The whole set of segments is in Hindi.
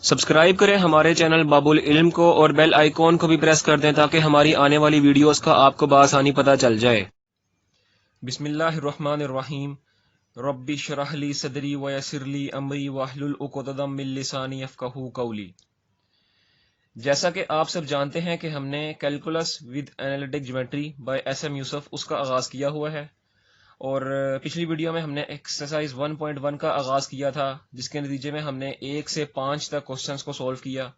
सब्सक्राइब करें हमारे चैनल बाबुल इल्म को और बेल आइकॉन को भी प्रेस कर दें ताकि हमारी आने वाली वीडियोस का आपको बआसानी पता चल जाए। बिस्मिल्लाहिर्रहमानिर्रहीम। रब्बि श्रह ली सदरी व यस्सिर ली अमरी वहलुल उक़दतम मिन लिसानी यफ़क़हू क़ौली। जैसा कि आप सब जानते हैं कि हमने calculus with analytic geometry by SM Yusuf उसका आगाज़ किया हुआ है और पिछली वीडियो में हमने एक्सरसाइज 1.1 का आगाज़ किया था जिसके नतीजे में हमने 1 से 5 तक क्वेश्चंस को सॉल्व किया।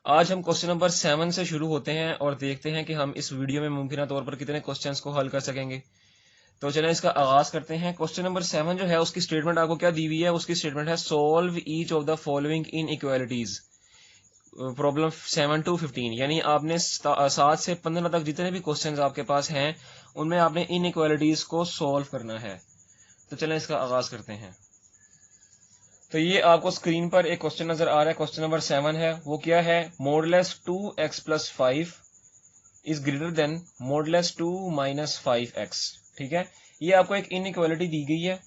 आज हम क्वेश्चन नंबर 7 से शुरू होते हैं और देखते हैं कि हम इस वीडियो में मुमकिन तौर पर कितने क्वेश्चंस को हल कर सकेंगे। तो चलें इसका आगाज़ करते हैं। क्वेश्चन नंबर 7 जो है उसकी स्टेटमेंट आपको क्या दी हुई है, उसकी स्टेटमेंट है solve each of the following inequalities. Problem 7 to 15 यानी आपने 7 से 15 तक जितने भी क्वेश्चंस आपके पास हैं उनमें आपने इनइक्वालिटीज को सॉल्व करना है। तो चलें इसका आगाज करते हैं। तो ये आपको स्क्रीन पर एक क्वेश्चन नजर आ रहा है, क्वेश्चन नंबर 7 है। वो क्या है, modulus 2x + 5 is greater then modulus 2 - 5x। ठीक है, ये आपको एक इनइक्वालिटी दी गई है।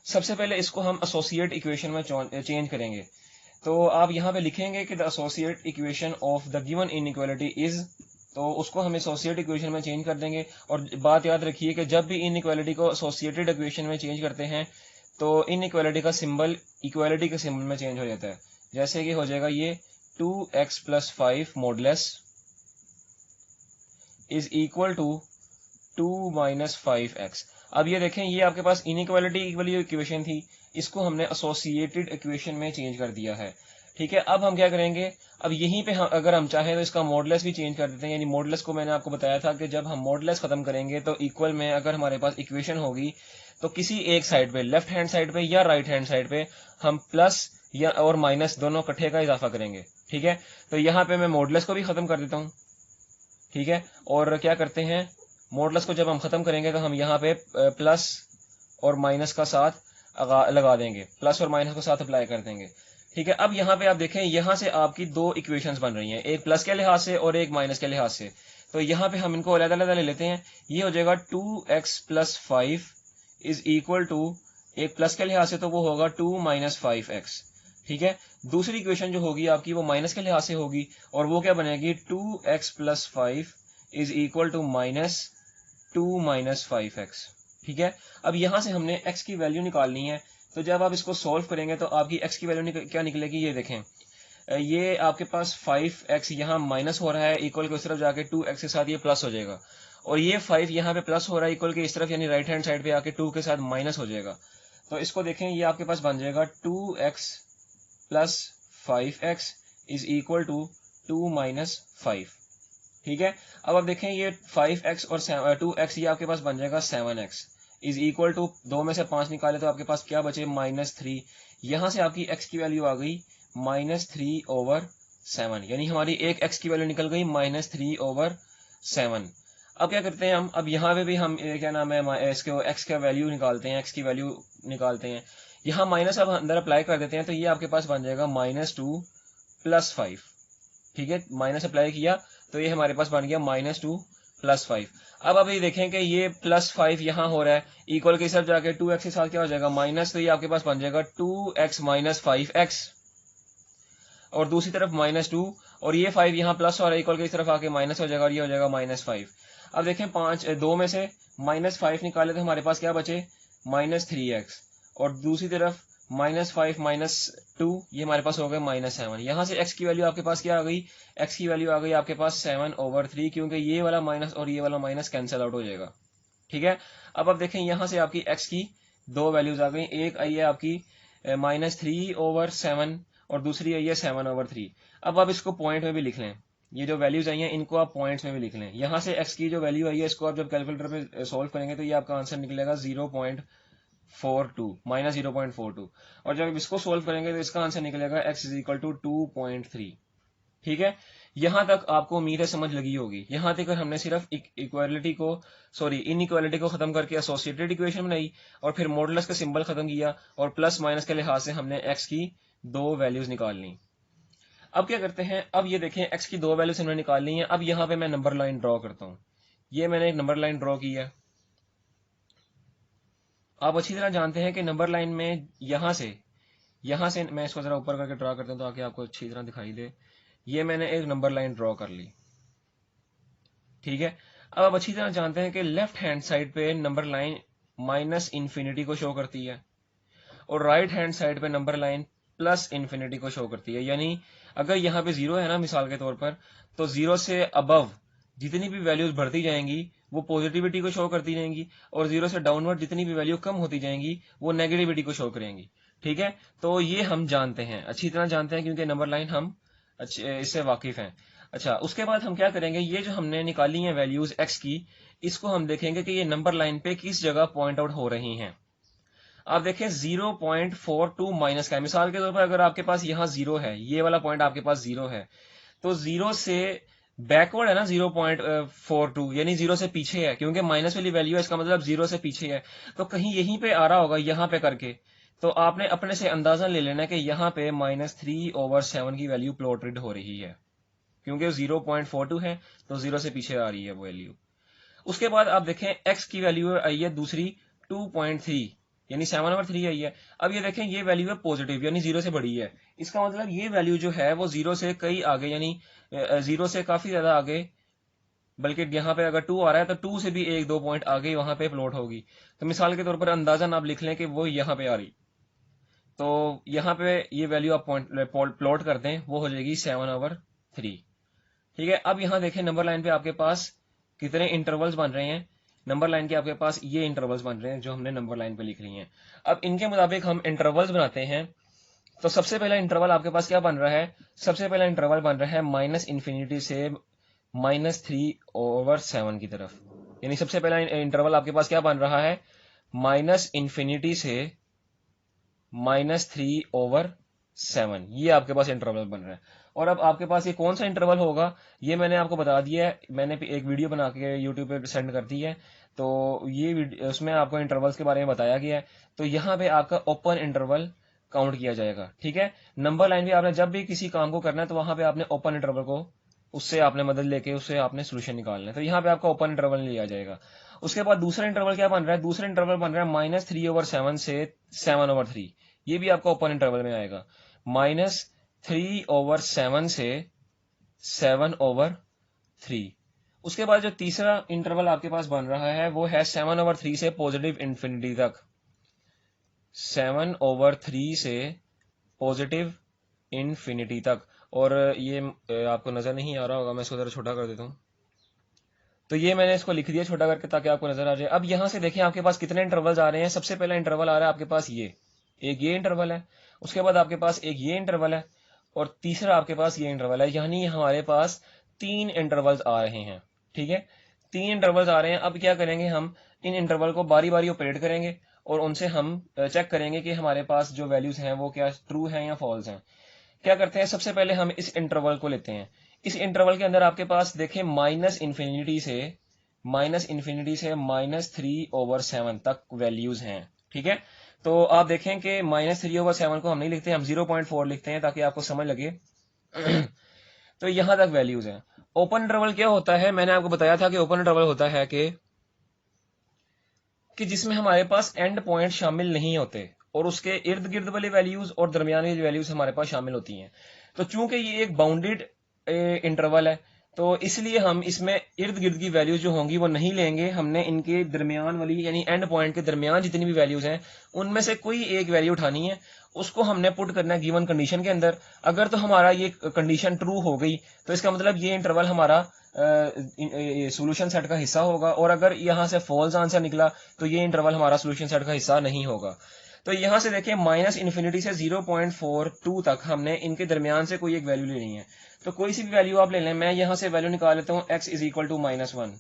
सबसे पहले इसको हम एसोसिएट इक्वेशन में चेंज करेंगे। तो आप यहाँ पे लिखेंगे कि the associate equation of the given inequality is, तो उसको हम एसोसिएट इक्वेशन में चेंज कर देंगे। और बात याद रखिए कि जब भी इनइक्वालिटी को एसोसिएटेड इक्वेशन में चेंज करते हैं तो इनइक्वालिटी का सिंबल इक्वालिटी के सिंबल में चेंज हो जाता है। जैसे कि हो जाएगा ये 2x + 5 modulus is equal to 2 - 5x। अब ये देखें, ये आपके पास इनइक्वालिटी वाली इक्वेशन थी, इसको हमने एसोसिएटेड इक्वेशन में चेंज कर दिया है। ठीक है, अब हम क्या करेंगे, अब यहीं पे अगर हम चाहें तो इसका मॉडुलस भी चेंज कर देते हैं। यानी मॉडुलस को मैंने आपको बताया था कि जब हम मॉडुलस खत्म करेंगे तो इक्वल में अगर हमारे पास इक्वेशन होगी तो किसी एक साइड पे, लेफ्ट हैंड साइड पे या राइट हैंड साइड पे, हम प्लस या और माइनस दोनों इकट्ठे का इजाफा करेंगे। ठीक है, तो यहाँ पे मैं मॉडुलस को भी खत्म कर देता हूँ। ठीक है, और क्या करते हैं, मॉडुलस को जब हम खत्म करेंगे तो हम यहाँ पे प्लस और माइनस का साथ लगा देंगे, प्लस और माइनस को साथ अप्लाई कर देंगे। ठीक है, अब यहाँ पे आप देखें, यहाँ से आपकी दो इक्वेशंस बन रही हैं, एक प्लस के लिहाज से और एक माइनस के लिहाज से। तो यहाँ पे हम इनको अलग अलग ले लेते हैं। ये हो जाएगा 2x + 5 इज इक्वल टू, एक प्लस के लिहाज से तो वो होगा 2 - 5x। ठीक है, दूसरी इक्वेशन जो होगी आपकी वो माइनस के लिहाज से होगी और वो क्या बनेगी, 2x + 5 is equal to -2 - 5x। ठीक है, अब यहां से हमने x की वैल्यू निकालनी है। तो जब आप इसको सॉल्व करेंगे तो आपकी x की वैल्यू क्या निकलेगी, ये देखें, ये आपके पास 5x यहाँ माइनस हो रहा है, इक्वल के उस तरफ जाके 2x के साथ ये प्लस हो जाएगा, और ये 5 यहाँ पे प्लस हो रहा है इक्वल के इस तरफ, यानी राइट हैंड साइड पे आके 2 के साथ माइनस हो जाएगा। तो इसको देखें, ये आपके पास बन जाएगा 2x + 5x is equal to 2 - 5। ठीक है, अब आप देखें, ये 5x और 2x ये आपके पास बन जाएगा 7x इज इक्वल टू, 2 में से 5 निकाले तो आपके पास क्या बचे, -3। यहां से आपकी x की वैल्यू आ गई -3/7, यानी हमारी एक x की वैल्यू निकल गई -3/7। अब क्या करते हैं हम, अब यहाँ पे भी हम क्या नाम है, इसके x का वैल्यू निकालते हैं, x की वैल्यू निकालते हैं। यहाँ माइनस अब अंदर अप्लाई कर देते हैं तो ये आपके पास बन जाएगा -2 + 5। ठीक है, माइनस अप्लाई किया तो ये हमारे पास बन गया -2 + 5। अब अभी देखें कि ये +5 यहाँ हो रहा है, इक्वल के सब जाके 2x के साथ क्या हो जाएगा माइनस, तो ये आपके पास बन जाएगा 2x - 5x, और दूसरी तरफ -2, और ये 5 यहाँ प्लस हो रहा है, इक्वल के इस तरफ आके माइनस हो जाएगा और ये हो जाएगा -5। अब देखें, 2 में से -5 निकाले तो हमारे पास क्या बचे, -3x, और दूसरी तरफ -5 - 2, ये हमारे पास हो गए -7। यहाँ से x की वैल्यू आपके पास क्या आ गई, x की वैल्यू आ गई आपके पास 7/3, क्योंकि ये वाला माइनस और ये वाला माइनस कैंसिल आउट हो जाएगा। ठीक है, अब आप देखें, यहाँ से आपकी x की दो वैल्यूज आ गई, एक आई है आपकी -3/7 और दूसरी आई है 7/3। अब आप इसको पॉइंट में भी लिख लें, ये जो वैल्यूज आई हैं इनको आप पॉइंट्स में भी लिख लें। यहाँ से x की जो वैल्यू आई है इसको आप जब कैलकुलेटर पे सॉल्व करेंगे तो ये आपका आंसर निकलेगा 0.42 -0.42, और जब इसको सोल्व करेंगे तो इसका आंसर निकलेगा x = 2.3। ठीक है, यहां तक आपको उम्मीद है समझ लगी होगी। यहां तक हमने सिर्फ इनइक्वालिटी को खत्म करके एसोसिएटेड इक्वेशन बनाई और फिर मॉडुलस का सिंबल खत्म किया और प्लस माइनस के लिहाज से हमने x की दो वैल्यूज निकाल ली। अब क्या करते हैं, अब ये देखें, x की दो वैल्यूज हमने निकाल ली हैं। अब यहाँ पे मैं नंबर लाइन ड्रॉ करता हूँ। ये मैंने एक नंबर लाइन ड्रॉ की है। आप अच्छी तरह जानते हैं कि नंबर लाइन में यहां से यहां से मैं इसको जरा ऊपर करके ड्रा करता हूं ताकि आपको अच्छी तरह दिखाई दे। ये मैंने एक नंबर लाइन ड्रॉ कर ली, ठीक है। अब आप अच्छी तरह जानते हैं कि लेफ्ट हैंड साइड पे नंबर लाइन माइनस इन्फिनिटी को शो करती है और राइट हैंड साइड पे नंबर लाइन प्लस इन्फिनिटी को शो करती है। यानी अगर यहाँ पे जीरो है ना मिसाल के तौर पर, तो जीरो से अबव जितनी भी वैल्यूज बढ़ती जाएंगी वो पॉजिटिविटी को शो करती जाएंगी, और जीरो से डाउनवर्ड जितनी भी वैल्यू कम होती जाएंगी वो नेगेटिविटी को शो करेंगी, ठीक है। तो ये हम जानते हैं, अच्छी तरह जानते हैं, क्योंकि नंबर लाइन हम इससे वाकिफ हैं। अच्छा, उसके बाद हम क्या करेंगे, ये जो हमने निकाली है वैल्यूज एक्स की, इसको हम देखेंगे कि ये नंबर लाइन पे किस जगह पॉइंट आउट हो रही हैं। आप देखें 0.42 माइनस का है। मिसाल के तौर पर अगर आपके पास यहाँ जीरो है, ये वाला पॉइंट आपके पास जीरो है, तो जीरो से बैकवर्ड है ना 0.42, यानी जीरो से पीछे है, क्योंकि माइनस वाली वैल्यू है, इसका मतलब जीरो से पीछे है। तो कहीं यहीं पे आ रहा होगा, यहाँ पे करके, तो आपने अपने से अंदाजा ले लेना कि यहाँ पे -3/7 की वैल्यू प्लॉटेड हो रही है, क्योंकि 0.42 है तो जीरो से पीछे आ रही है वो वैल्यू। उसके बाद आप देखें एक्स की वैल्यू आई है दूसरी 2.3, यानी 7/3 आई है। अब ये देखें ये वैल्यू है पॉजिटिव, यानी जीरो से बड़ी है। इसका मतलब ये वैल्यू जो है वो जीरो से कई आगे, यानी जीरो से काफी ज्यादा आगे, बल्कि यहाँ पे अगर 2 आ रहा है तो 2 से भी 1-2 पॉइंट आगे वहां पे प्लॉट होगी। तो मिसाल के तौर पर अंदाजन आप लिख लें कि वो यहाँ पे आ रही, तो यहाँ पे ये वैल्यू आप प्लॉट कर दें, वो हो जाएगी 7/3, ठीक है। अब यहाँ देखें नंबर लाइन पे आपके पास कितने इंटरवल्स बन रहे हैं। नंबर लाइन के आपके पास ये इंटरवल्स बन रहे हैं जो हमने नंबर लाइन पे लिख रही हैं। अब इनके मुताबिक हम इंटरवल्स बनाते हैं। तो सबसे पहला इंटरवल आपके पास क्या बन रहा है, सबसे पहला इंटरवल बन रहा है -इन्फिनिटी से -3/7 की तरफ। यानी सबसे पहला इंटरवल आपके पास क्या बन रहा है, -इन्फिनिटी से -3/7, ये आपके पास इंटरवल बन रहा है। और अब आपके पास ये कौन सा इंटरवल होगा, ये मैंने आपको बता दिया है, मैंने एक वीडियो बना के यूट्यूब पे सेंड कर दी है, तो ये उसमें आपको इंटरवल्स के बारे में बताया गया है। तो यहाँ पे आपका ओपन इंटरवल काउंट किया जाएगा, ठीक है। नंबर लाइन पे आपने जब भी किसी काम को करना है तो वहां पे आपने ओपन इंटरवल को, उससे आपने मदद लेके उससे आपने सोल्यूशन निकालना है, तो यहाँ पे आपका ओपन इंटरवल लिया जाएगा। उसके बाद दूसरा इंटरवल क्या बन रहा है, दूसरा इंटरवल बन रहा है -3/7 से 7/3, ये भी आपका ओपन इंटरवल में आएगा। -3/7 से 7/3। उसके बाद जो तीसरा इंटरवल आपके पास बन रहा है वो है 7/3 से पॉजिटिव इन्फिनिटी तक, 7/3 से पॉजिटिव इन्फिनिटी तक। और ये आपको नजर नहीं आ रहा होगा, मैं इसको जरा छोटा कर देता हूँ। तो ये मैंने इसको लिख दिया छोटा करके ताकि आपको नजर आ जाए। अब यहां से देखें आपके पास कितने इंटरवल्स आ रहे हैं। सबसे पहला इंटरवल आ रहा है आपके पास ये एक, ये इंटरवल है, उसके बाद आपके पास एक ये इंटरवल है, और तीसरा आपके पास ये इंटरवल है। यानी हमारे पास 3 इंटरवल्स आ रहे हैं, ठीक है, 3 इंटरवल्स आ रहे हैं। अब क्या करेंगे, हम इन इंटरवल को बारी बारी ऑपरेट करेंगे और उनसे हम चेक करेंगे कि हमारे पास जो वैल्यूज हैं वो क्या ट्रू हैं या फॉल्स हैं। क्या करते हैं, सबसे पहले हम इस इंटरवल को लेते हैं। इस इंटरवल के अंदर आपके पास देखें -इन्फिनिटी से -3/7 तक वैल्यूज हैं, ठीक है। तो आप देखें कि -3/7 को हम नहीं लिखते, हम 0.4 लिखते हैं ताकि आपको समझ लगे। तो यहां तक वैल्यूज हैं। ओपन इंटरवल क्या होता है, मैंने आपको बताया था कि ओपन इंटरवल होता है कि जिसमें हमारे पास एंड पॉइंट शामिल नहीं होते और उसके इर्द गिर्द वाली वैल्यूज और दरमियानी वैल्यूज हमारे पास शामिल होती हैं। तो चूंकि ये एक बाउंडेड इंटरवल है, तो इसलिए हम इसमें इर्द गिर्द की वैल्यूज जो होंगी वो नहीं लेंगे। हमने इनके दरमियान वाली, यानी एंड पॉइंट के दरमियान जितनी भी वैल्यूज हैं उनमें से कोई एक वैल्यू उठानी है, उसको हमने पुट करना है गिवन कंडीशन के अंदर। अगर तो हमारा ये कंडीशन ट्रू हो गई तो इसका मतलब ये इंटरवल हमारा सॉल्यूशन सेट का हिस्सा होगा, और अगर यहां से फॉल्स आंसर निकला तो ये इंटरवल हमारा सॉल्यूशन सेट का हिस्सा नहीं होगा। तो यहां से देखिए -इन्फिनिटी से 0.42 तक हमने इनके दरमियान से कोई एक वैल्यू लेनी है। तो कोई सी भी वैल्यू आप ले लें, मैं यहां से वैल्यू निकाल लेता हूं x = -1,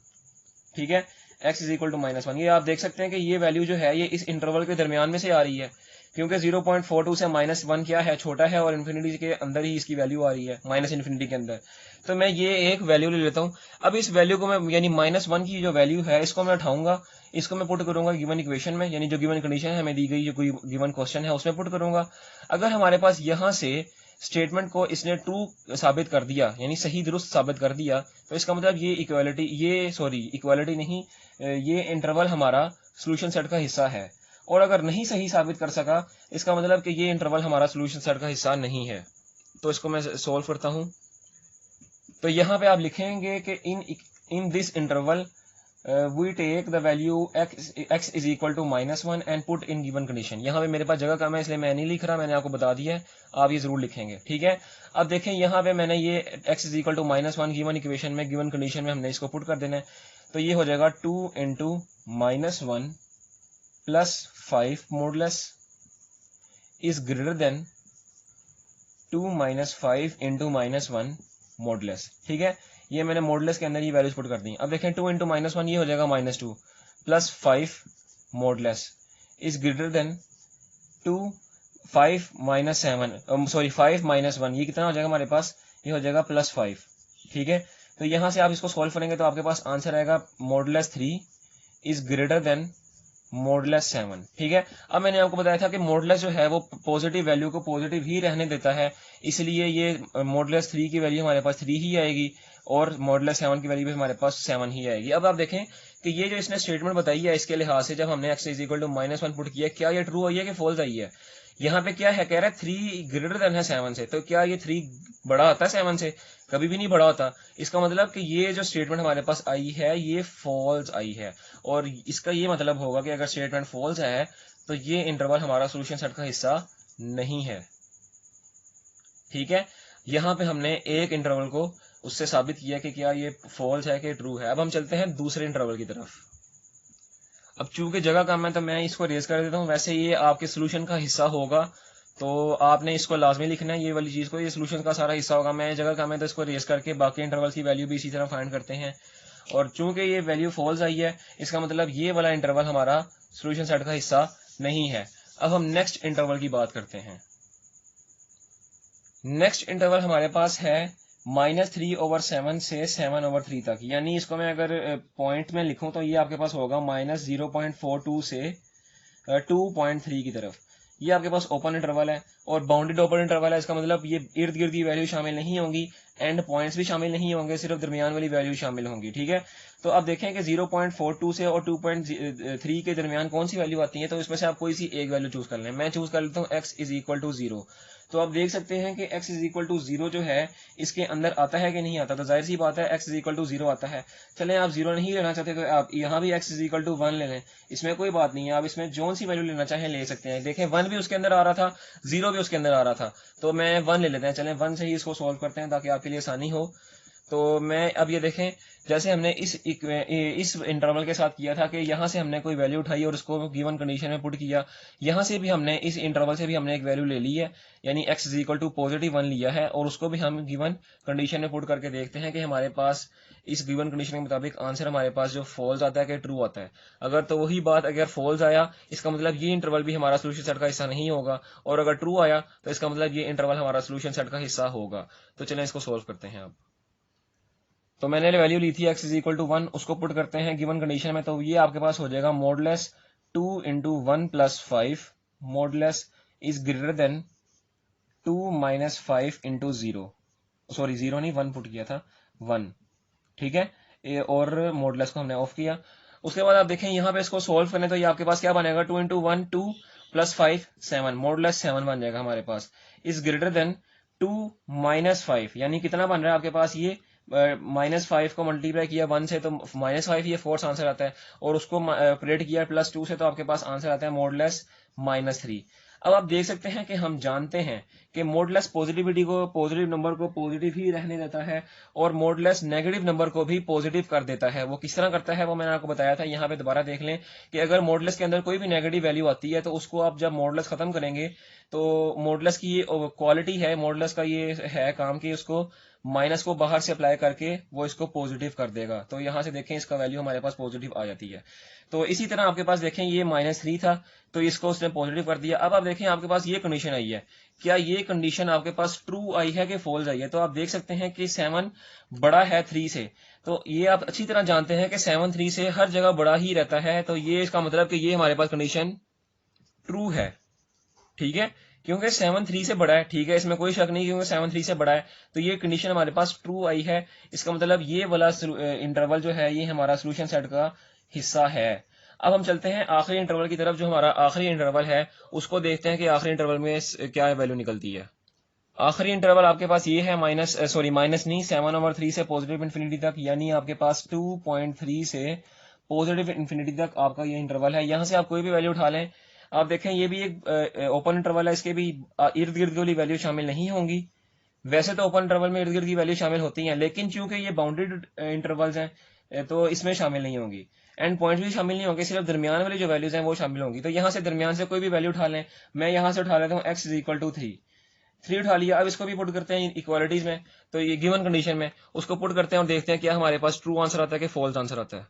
ठीक है, x = -1। ये आप देख सकते हैं कि ये वैल्यू जो है ये इस इंटरवल के दरमियान में से आ रही है, क्योंकि 0.42 से -1 क्या है, छोटा है, और इन्फिनिटी के अंदर ही इसकी वैल्यू आ रही है, -इन्फिनिटी के अंदर। तो मैं ये एक वैल्यू ले लेता हूँ। अब इस वैल्यू को मैं, यानी -1 की जो वैल्यू है इसको मैं उठाऊंगा, इसको मैं पुट करूंगा गिवन इक्वेशन में, यानी जो गिवन कंडीशन है हमें दी गई, जो कोई गिवन क्वेश्चन है उसमें पुट करूंगा। अगर हमारे पास यहाँ से स्टेटमेंट को इसने ट्रू साबित कर दिया, यानी सही दुरुस्त साबित कर दिया, तो इसका मतलब ये इक्वालिटी नहीं, ये इंटरवल हमारा सॉल्यूशन सेट का हिस्सा है। और अगर नहीं सही साबित कर सका, इसका मतलब कि ये इंटरवल हमारा सोल्यूशन सेट का हिस्सा नहीं है। तो इसको मैं सोल्व करता हूं। तो यहाँ पे आप लिखेंगे कि in this interval we take the value x is equal to -1 and put in given condition। यहाँ पे मेरे पास जगह कम है इसलिए मैं नहीं लिख रहा, मैंने आपको बता दिया है, आप ये जरूर लिखेंगे, ठीक है। अब देखें यहाँ पे मैंने ये x is equal to -1 given equation में, गिवन कंडीशन में हमने इसको पुट कर देना है। तो ये हो जाएगा 2 into -1 plus 5 modulus is greater then 2 - 5 into -1 modulus, ठीक है। ये मैंने मॉडुलस के अंदर ये वैल्यूज पुट कर दी। अब देखें 2 into -1 ये हो जाएगा -2 plus 5 modulus is greater then 2 5 - 7 sorry 5 - 1 ये कितना हो जाएगा हमारे पास, ये हो जाएगा +5, ठीक है। तो यहाँ से आप इसको सॉल्व करेंगे तो आपके पास आंसर आएगा (3 इज ग्रेटर देन (7), ठीक है। अब मैंने आपको बताया था कि मॉडुलस जो है वो पॉजिटिव वैल्यू को पॉजिटिव ही रहने देता है, इसलिए ये (3) की वैल्यू हमारे पास 3 ही आएगी और (7) की वैल्यू भी हमारे पास 7 ही आएगी। अब आप देखें कि ये जो इसने स्टेटमेंट बताई है, इसके लिहाज से जब हमने x is equal to -1 put किया, क्या ये ट्रू आई है कि फॉल्स आई है। यहाँ पे क्या है, कह रहा है 3 ग्रेटर देन है 7 से, तो क्या ये 3 बड़ा होता है 7 से? कभी भी नहीं बड़ा होता। इसका मतलब कि ये जो स्टेटमेंट हमारे पास आई है ये फॉल्स आई है, और इसका ये मतलब होगा कि अगर स्टेटमेंट फॉल्स है तो ये इंटरवल हमारा सोल्यूशन सेट का हिस्सा नहीं है, ठीक है। यहाँ पे हमने एक इंटरवल को उससे साबित किया कि क्या ये फॉल्स है कि ट्रू है। अब हम चलते हैं दूसरे इंटरवल की तरफ। अब चूंकि जगह कम है तो मैं इसको रेज कर देता हूँ। वैसे ये आपके सोल्यूशन का हिस्सा होगा तो आपने इसको लाजमी लिखना है, ये वाली चीज को, ये सोल्यूशन का सारा हिस्सा होगा। मैं जगह कम है तो इसको रेज करके बाकी इंटरवल की वैल्यू भी इसी तरह फाइंड करते हैं। और चूंकि ये वैल्यू फॉल्स आई है, इसका मतलब ये वाला इंटरवल हमारा सोल्यूशन सेट का हिस्सा नहीं है। अब हम नेक्स्ट इंटरवल की बात करते हैं। नेक्स्ट इंटरवल हमारे पास है -3/7 से 7/3 तक, यानी इसको मैं अगर पॉइंट में लिखूं तो ये आपके पास होगा -0.42 से 2.3 की तरफ। ये आपके पास ओपन इंटरवल है और बाउंडेड ओपन इंटरवल है। इसका मतलब ये इर्द गिर्द की वैल्यू शामिल नहीं होंगी, एंड पॉइंट्स भी शामिल नहीं होंगे, सिर्फ दरमियान वाली वैल्यू शामिल होंगी, ठीक है। तो आप देखें कि 0.42 से और 2.3 के दरमियान कौन सी वैल्यू आती है, तो इसमें से आप कोई सी एक वैल्यू चूज कर लें। मैं चूज कर लेता हूँ x इज इक्वल टू 0। तो आप देख सकते हैं कि x इज इक्वल टू 0 जो है इसके अंदर आता है कि नहीं आता, तो जाहिर सी बात है x इज इक्वल टू 0 आता है। चलें आप 0 नहीं लेना चाहते तो आप यहाँ भी x इज इक्वल टू 1 ले लें, इसमें कोई बात नहीं है, आप इसमें जो सी वैल्यू लेना चाहें ले सकते हैं। देखें 1 भी उसके अंदर आ रहा था, 0 भी उसके अंदर आ रहा था, तो मैं 1 ले लेते हैं। चलें 1 से ही इसको सॉल्व करते हैं ताकि आपके लिए आसानी हो। तो मैं अब ये देखें, जैसे हमने इस इंटरवल के साथ किया था कि यहाँ से हमने कोई वैल्यू उठाई और उसको गिवन कंडीशन में पुट किया, यहाँ से भी हमने इस इंटरवल से भी हमने एक वैल्यू ले ली है, यानी x इज इक्वल टू +1 लिया है, और उसको भी हम गिवन कंडीशन में पुट करके देखते हैं कि हमारे पास इस गिवन कंडीशन के मुताबिक आंसर हमारे पास जो फॉल्स आता है कि ट्रू आता है। अगर तो वही बात, अगर फॉल्स आया इसका मतलब ये इंटरवल भी हमारा सोल्यूशन सेट का हिस्सा नहीं होगा, और अगर ट्रू आया तो इसका मतलब ये इंटरवल हमारा सोल्यूशन सेट का हिस्सा होगा। तो चलें इसको सोल्व करते हैं। अब तो मैंने वैल्यू ली थी x इज इक्वल टू 1, उसको पुट करते हैं गिवन कंडीशन में, तो ये आपके पास हो जाएगा modulus 2 into 1 + 5 modulus is greater then 2 - 5 into 0, sorry 0 नहीं 1 पुट किया था, 1, ठीक है। और मॉडुलस को हमने ऑफ किया। उसके बाद आप देखें यहाँ पे इसको सोल्व करने, तो ये आपके पास क्या बनेगा, 2 into 1 2 + 5 7, मॉडुलस 7 बन जाएगा हमारे पास, इज ग्रेटर देन 2 - 5, यानी कितना बन रहा है आपके पास, ये -5 को मल्टीप्लाई किया 1 से तो -5 ये फोर्स आंसर आता है, और उसको ऑपरेट किया +2 से तो आपके पास आंसर आता है मॉडुलस -3। अब आप देख सकते हैं कि हम जानते हैं कि मॉडुलस पॉजिटिविटी को, पॉजिटिव नंबर को पॉजिटिव ही रहने देता है, और मॉडुलस नेगेटिव नंबर को भी पॉजिटिव कर देता है। वो किस तरह करता है वो मैंने आपको बताया था। यहाँ पे दोबारा देख लें कि अगर मॉडुलस के अंदर कोई भी नेगेटिव वैल्यू आती है तो उसको आप जब मॉडुलस खत्म करेंगे तो मॉडुलस की ये क्वालिटी है, मॉडुलस का ये है काम कि उसको माइनस को बाहर से अप्लाई करके वो इसको पॉजिटिव कर देगा। तो यहाँ से देखें इसका वैल्यू हमारे पास पॉजिटिव आ जाती है। तो इसी तरह आपके पास देखें ये -3 था तो इसको उसने पॉजिटिव कर दिया। अब आप देखें आपके पास ये कंडीशन आई है, क्या ये कंडीशन आपके पास ट्रू आई है कि फॉल्स आई है। तो आप देख सकते हैं कि 7 बड़ा है 3 से, तो ये आप अच्छी तरह जानते हैं कि 7 3 से हर जगह बड़ा ही रहता है, तो ये इसका मतलब कि ये हमारे पास कंडीशन ट्रू है, ठीक है, क्योंकि 7 3 से बड़ा है, ठीक है, इसमें कोई शक नहीं, क्योंकि 7 3 से बड़ा है तो ये कंडीशन हमारे पास ट्रू आई है। इसका मतलब ये वाला इंटरवल जो है ये हमारा सोल्यूशन सेट का हिस्सा है। अब हम चलते हैं आखिरी इंटरवल की तरफ। जो हमारा आखिरी इंटरवल है उसको देखते हैं कि आखिरी इंटरवल में क्या वैल्यू निकलती है। आखिरी इंटरवल आपके पास ये है माइनस नहीं 7/3 से पॉजिटिव इन्फिनिटी तक, यानी आपके पास 2.3 से पॉजिटिव इन्फिनिटी तक आपका ये इंटरवल है। यहाँ से आप कोई भी वैल्यू उठा लें। आप देखें ये भी एक ओपन इंटरवल है, इसके भी इर्द गिर्द वाली वैल्यू शामिल नहीं होंगी। वैसे तो ओपन इंटरवल में इर्द गिर्द की वैल्यू शामिल होती हैं, लेकिन चूंकि ये बाउंडेड इंटरवल्स हैं तो इसमें शामिल नहीं होंगी। एंड पॉइंट भी शामिल नहीं होंगे, सिर्फ दरमियान वाली जो वैल्यूज हैं वो शामिल होंगी। तो यहाँ से दरमियान से कोई भी वैल्यू उठा लें। मैं यहाँ से उठा लेता हूँ x = 3 उठा लिया। अब इसको भी पुट करते हैं इक्वालिटीज में, तो ये गिवन कंडीशन में उसको पुट करते हैं और देखते हैं क्या हमारे पास ट्रू आंसर आता है कि फॉल्स आंसर आता है।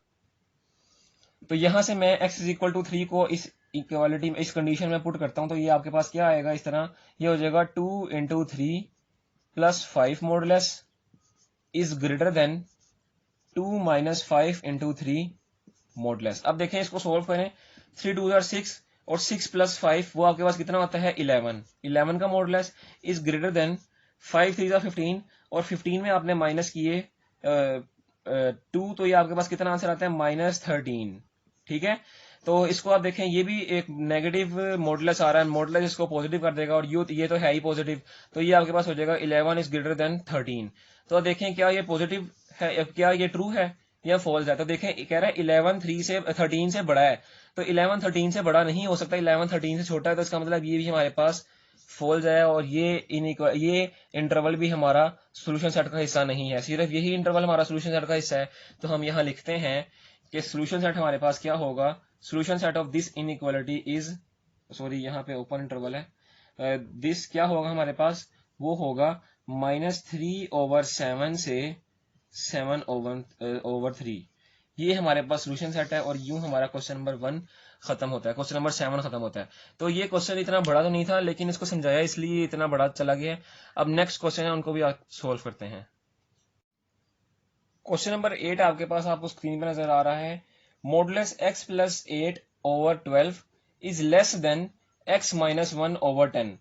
तो यहाँ से मैं x = 3 को इस इक्वालिटी में, इस कंडीशन में पुट करता हूँ, तो ये आपके पास क्या आएगा, इस तरह ये हो जाएगा 2 × 3 + 5 modulus is greater then 2 - 5 × 3 modulus. अब देखें इसको सोल्व करें। 3 2 are 6 और 6 + 5 वो आपके पास कितना होता है 11 का modulus is greater then 5 3 are 15 और 15 में आपने माइनस किए 2, तो ये आपके पास कितना आंसर आता है -13। ठीक है, तो इसको आप देखें ये भी एक नेगेटिव मॉडुलस आ रहा है, मॉडुलस इसको पॉजिटिव कर देगा और ये तो है ही पॉजिटिव, तो ये आपके पास हो जाएगा 11 इज ग्रेटर देन 13। तो देखें क्या ये पॉजिटिव है, क्या ये ट्रू है या फॉल्स है। तो देखें कह रहा है 11 13 से बड़ा है, तो 11 13 से बड़ा नहीं हो सकता, 11 13 से छोटा है, तो इसका मतलब ये भी हमारे पास फॉल्स है और ये इंटरवल भी हमारा सोल्यूशन सेट का हिस्सा नहीं है। सिर्फ यही इंटरवल हमारा सोल्यूशन सेट का हिस्सा है। तो हम यहाँ लिखते हैं कि सोल्यूशन सेट हमारे पास क्या होगा, solution set of this inequality is, sorry यहाँ पे ओपन इंटरवल है, दिस क्या होगा हमारे पास, वो होगा -3/7 से 7/3। ये हमारे पास सोल्यूशन सेट है और यूं हमारा क्वेश्चन नंबर 1 खत्म होता है, क्वेश्चन नंबर 7 खत्म होता है। तो ये क्वेश्चन इतना बड़ा तो नहीं था, लेकिन इसको समझाया इसलिए इतना बड़ा चला गया। अब नेक्स्ट क्वेश्चन है, उनको भी आप सोल्व करते हैं। क्वेश्चन नंबर 8 आपके पास आपको स्क्रीन पर नजर आ रहा है। Modulus x + 8/12 is less than x - 1/10।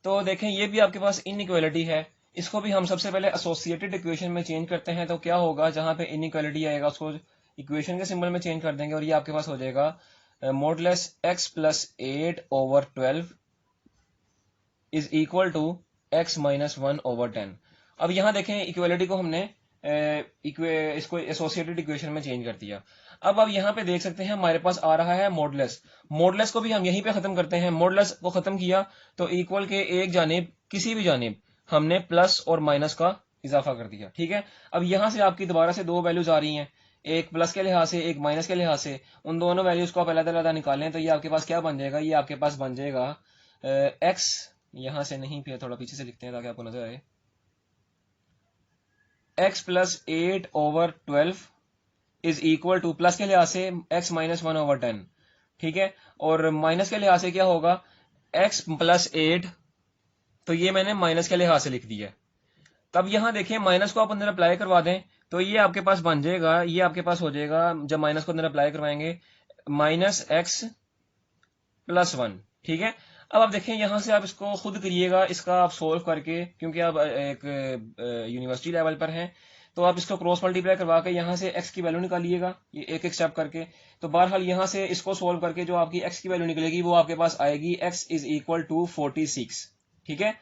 तो देखें ये भी आपके पास इनइक्वालिटी है, इसको भी हम सबसे पहले एसोसिएटेड इक्वेशन में चेंज करते हैं। तो क्या होगा, जहां पे इनइक्वालिटी आएगा उसको इक्वेशन के सिंबल में चेंज कर देंगे और ये आपके पास हो जाएगा modulus x + 8/12 is equal to x - 1/10। अब यहाँ देखें इक्वालिटी को हमने इसको एसोसिएटेड इक्वेशन में चेंज कर दिया। अब आप यहाँ पे देख सकते हैं हमारे पास आ रहा है मॉडुलस। मॉडुलस को भी हम यहीं पे खत्म करते हैं। मॉडुलस को खत्म किया तो इक्वल के एक जानिब, किसी भी जानिब हमने प्लस और माइनस का इजाफा कर दिया। ठीक है, अब यहाँ से आपकी दोबारा से दो वैल्यूज आ रही हैं, एक प्लस के लिहाज से एक माइनस के लिहाज से। उन दोनों वैल्यूज को आप अलग-अलग निकालें तो ये आपके पास क्या बन जाएगा, ये आपके पास बन जाएगा एक्स, यहाँ से नहीं, फिर थोड़ा पीछे से लिखते हैं ताकि आपको नजर आए। x + 8/12 is equal to, plus के लिहाज से x - 1/10। ठीक है, और माइनस के लिहाज से क्या होगा, x + 8, तो ये मैंने माइनस के लिहाज से लिख दिया। तब यहां देखें माइनस को आप अंदर अप्लाई करवा दें तो ये आपके पास बन जाएगा, ये आपके पास हो जाएगा, जब माइनस को अंदर अप्लाई करवाएंगे -x + 1। ठीक है, अब आप देखें यहां से आप इसको खुद करिएगा, इसका आप सोल्व करके, क्योंकि आप एक यूनिवर्सिटी लेवल पर हैं, तो आप इसको क्रॉस मल्टीप्लाई करवा के यहाँ से x की वैल्यू निकालिएगा, ये एक एक स्टेप करके। तो बहरहाल यहाँ से इसको सोल्व करके जो आपकी x की वैल्यू निकलेगी वो आपके पास आएगी x = 46। ठीक है,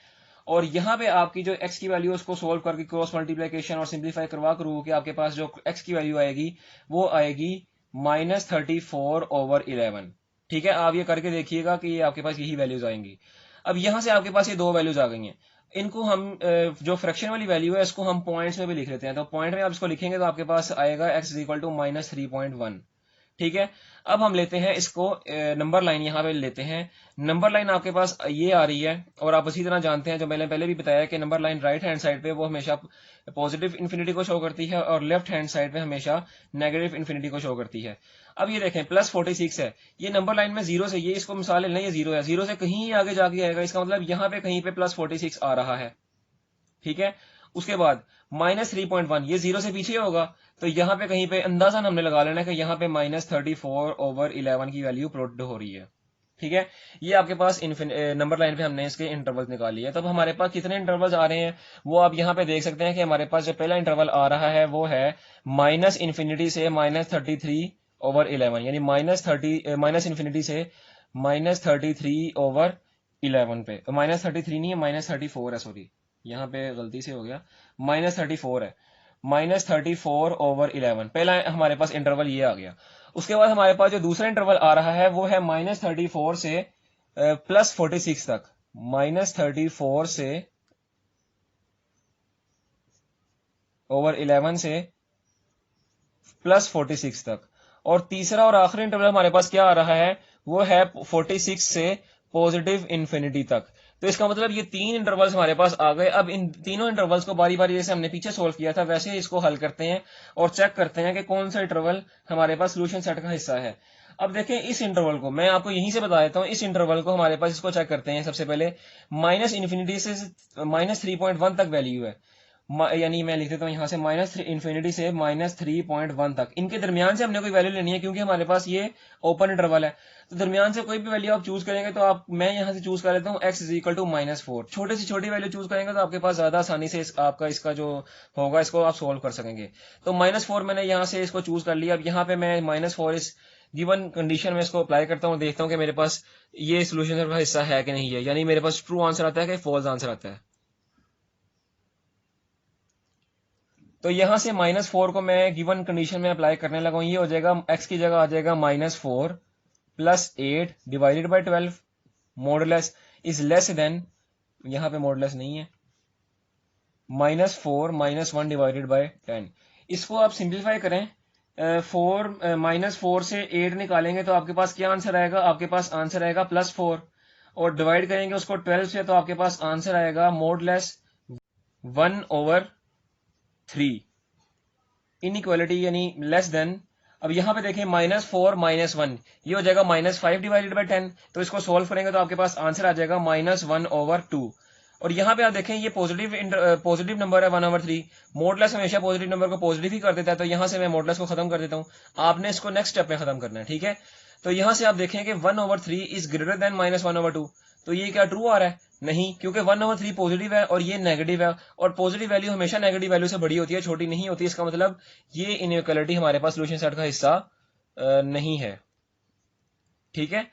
और यहाँ पे आपकी जो x की वैल्यू उसको सोल्व करके क्रॉस मल्टीप्लीकेशन और सिंप्लीफाई करवा करूँ कि आपके पास जो x की वैल्यू आएगी वो आएगी -34/11। ठीक है, आप ये करके देखिएगा कि ये आपके पास यही वैल्यूज आएंगी। अब यहाँ से आपके पास ये दो वैल्यूज आ गई हैं, इनको हम जो फ्रैक्शन वाली वैल्यू है इसको हम पॉइंट्स में भी लिख लेते हैं। तो पॉइंट में आप इसको लिखेंगे तो आपके पास आएगा x = -3.1। ठीक है, अब हम लेते हैं इसको नंबर लाइन, यहाँ पे लेते हैं नंबर लाइन, आपके पास ये आ रही है और आप उसी तरह जानते हैं जो मैंने पहले भी बताया कि number line right hand side पे वो हमेशा पॉजिटिव इन्फिनिटी को शो करती है और लेफ्ट हैंड साइड पे हमेशा नेगेटिव इन्फिनिटी को शो करती है। अब ये देखें +46 है, ये नंबर लाइन में जीरो से, ये इसको मिसाल लेना, ये जीरो है, जीरो से कहीं आगे जाके आएगा, इसका मतलब यहाँ पे कहीं पे +46 आ रहा है। ठीक है, उसके बाद -3.1, ये जीरो से पीछे होगा, तो यहाँ पे कहीं पे अंदाजा हमने लगा लेना कि यहाँ पे -34/11 की वैल्यू प्लॉट हो रही है। ठीक है, ये आपके पास नंबर लाइन पे हमने इसके इंटरवल्स निकाल लिए। तब हमारे पास कितने इंटरवल्स आ रहे हैं वो आप यहाँ पे देख सकते हैं कि हमारे पास जो पहला इंटरवल आ रहा है वो है -∞ से -33 ओवर 11, यानी माइनस इन्फिनिटी से -33/11 पे, -33 नहीं है, -34 है, सॉरी यहाँ पे गलती से हो गया, -34 है, -34/11। पहला हमारे पास इंटरवल ये आ गया। उसके बाद हमारे पास जो दूसरा इंटरवल आ रहा है वो है -34 से +46 तक, -34 से ओवर 11 से +46 तक। और तीसरा और आखिरी इंटरवल हमारे पास क्या आ रहा है, वो है 46 से पॉजिटिव इंफिनिटी तक। तो इसका मतलब ये तीन इंटरवल्स हमारे पास आ गए। अब इन तीनों इंटरवल्स को बारी बारी, जैसे हमने पीछे सोल्व किया था वैसे ही इसको हल करते हैं और चेक करते हैं कि कौन सा इंटरवल हमारे पास सोल्यूशन सेट का हिस्सा है। अब देखें इस इंटरवल को मैं आपको यहीं से बता देता हूँ। इस इंटरवल को हमारे पास, इसको चेक करते हैं सबसे पहले। माइनस इन्फिनिटी से -3.1 तक वैल्यू है, यानी मैं लिख देता हूँ यहाँ से -3 से -3.1 तक। इनके दरमियान से हमने कोई वैल्यू लेनी है क्योंकि हमारे पास ये ओपन इंटरवल है। तो दरमियान से कोई भी वैल्यू आप चूज करेंगे तो मैं यहाँ से चूज कर लेता हूँ x = -4। छोटे से छोटी वैल्यू चूज करेंगे तो आपके पास ज्यादा आसानी से आपका इसका जो होगा इसको आप सोल्व कर सकेंगे। तो -4 मैंने यहाँ से इसको चूज कर लिया। अब यहाँ पे मैं -4 इस गिवन कंडीशन में इसको अप्लाई करता हूँ, देखता हूँ कि मेरे पास ये सोल्यूशन का हिस्सा है कि नहीं है, यानी मेरे पास ट्रू आंसर आता है कि फॉल्स आंसर आता है। तो यहां से -4 को मैं गिवन कंडीशन में अप्लाई करने लगा हूं। ये हो जाएगा, x की जगह आ जाएगा -4 + 8 divided by 12 modulus is less than, यहां पे मॉडुलस नहीं है, -4 -1 डिवाइडेड बाई 10। इसको आप सिंप्लीफाई करें, -4 से 8 निकालेंगे तो आपके पास क्या आंसर आएगा, आपके पास आंसर आएगा +4। और डिवाइड करेंगे उसको 12 से तो आपके पास आंसर आएगा मॉडुलस 1/3। इनइक्वालिटी यानी लेस देन। अब यहां पे देखें -4 -1, ये हो जाएगा -5 डिवाइडेड बाई 10। तो इसको सोल्व करेंगे तो आपके पास आंसर आ जाएगा -1/2। और यहाँ पे आप देखें ये पॉजिटिव नंबर है 1/3। मॉडुलस हमेशा पॉजिटिव नंबर को पॉजिटिव ही कर देता है, तो यहाँ से मैं मॉडुलस को खत्म कर देता हूँ। आपने इसको नेक्स्ट स्टेप में खत्म करना है, ठीक है। तो यहाँ से आप देखें कि 1/3 इज ग्रेटर देन -1/2। तो ये क्या ट्रू आ रहा है? नहीं, क्योंकि 1/3 पॉजिटिव है और ये नेगेटिव है, और पॉजिटिव वैल्यू हमेशा नेगेटिव वैल्यू से बड़ी होती है, छोटी नहीं होती। इसका मतलब ये इनइक्वालिटी हमारे पास सोल्यूशन सेट का हिस्सा नहीं है, ठीक है।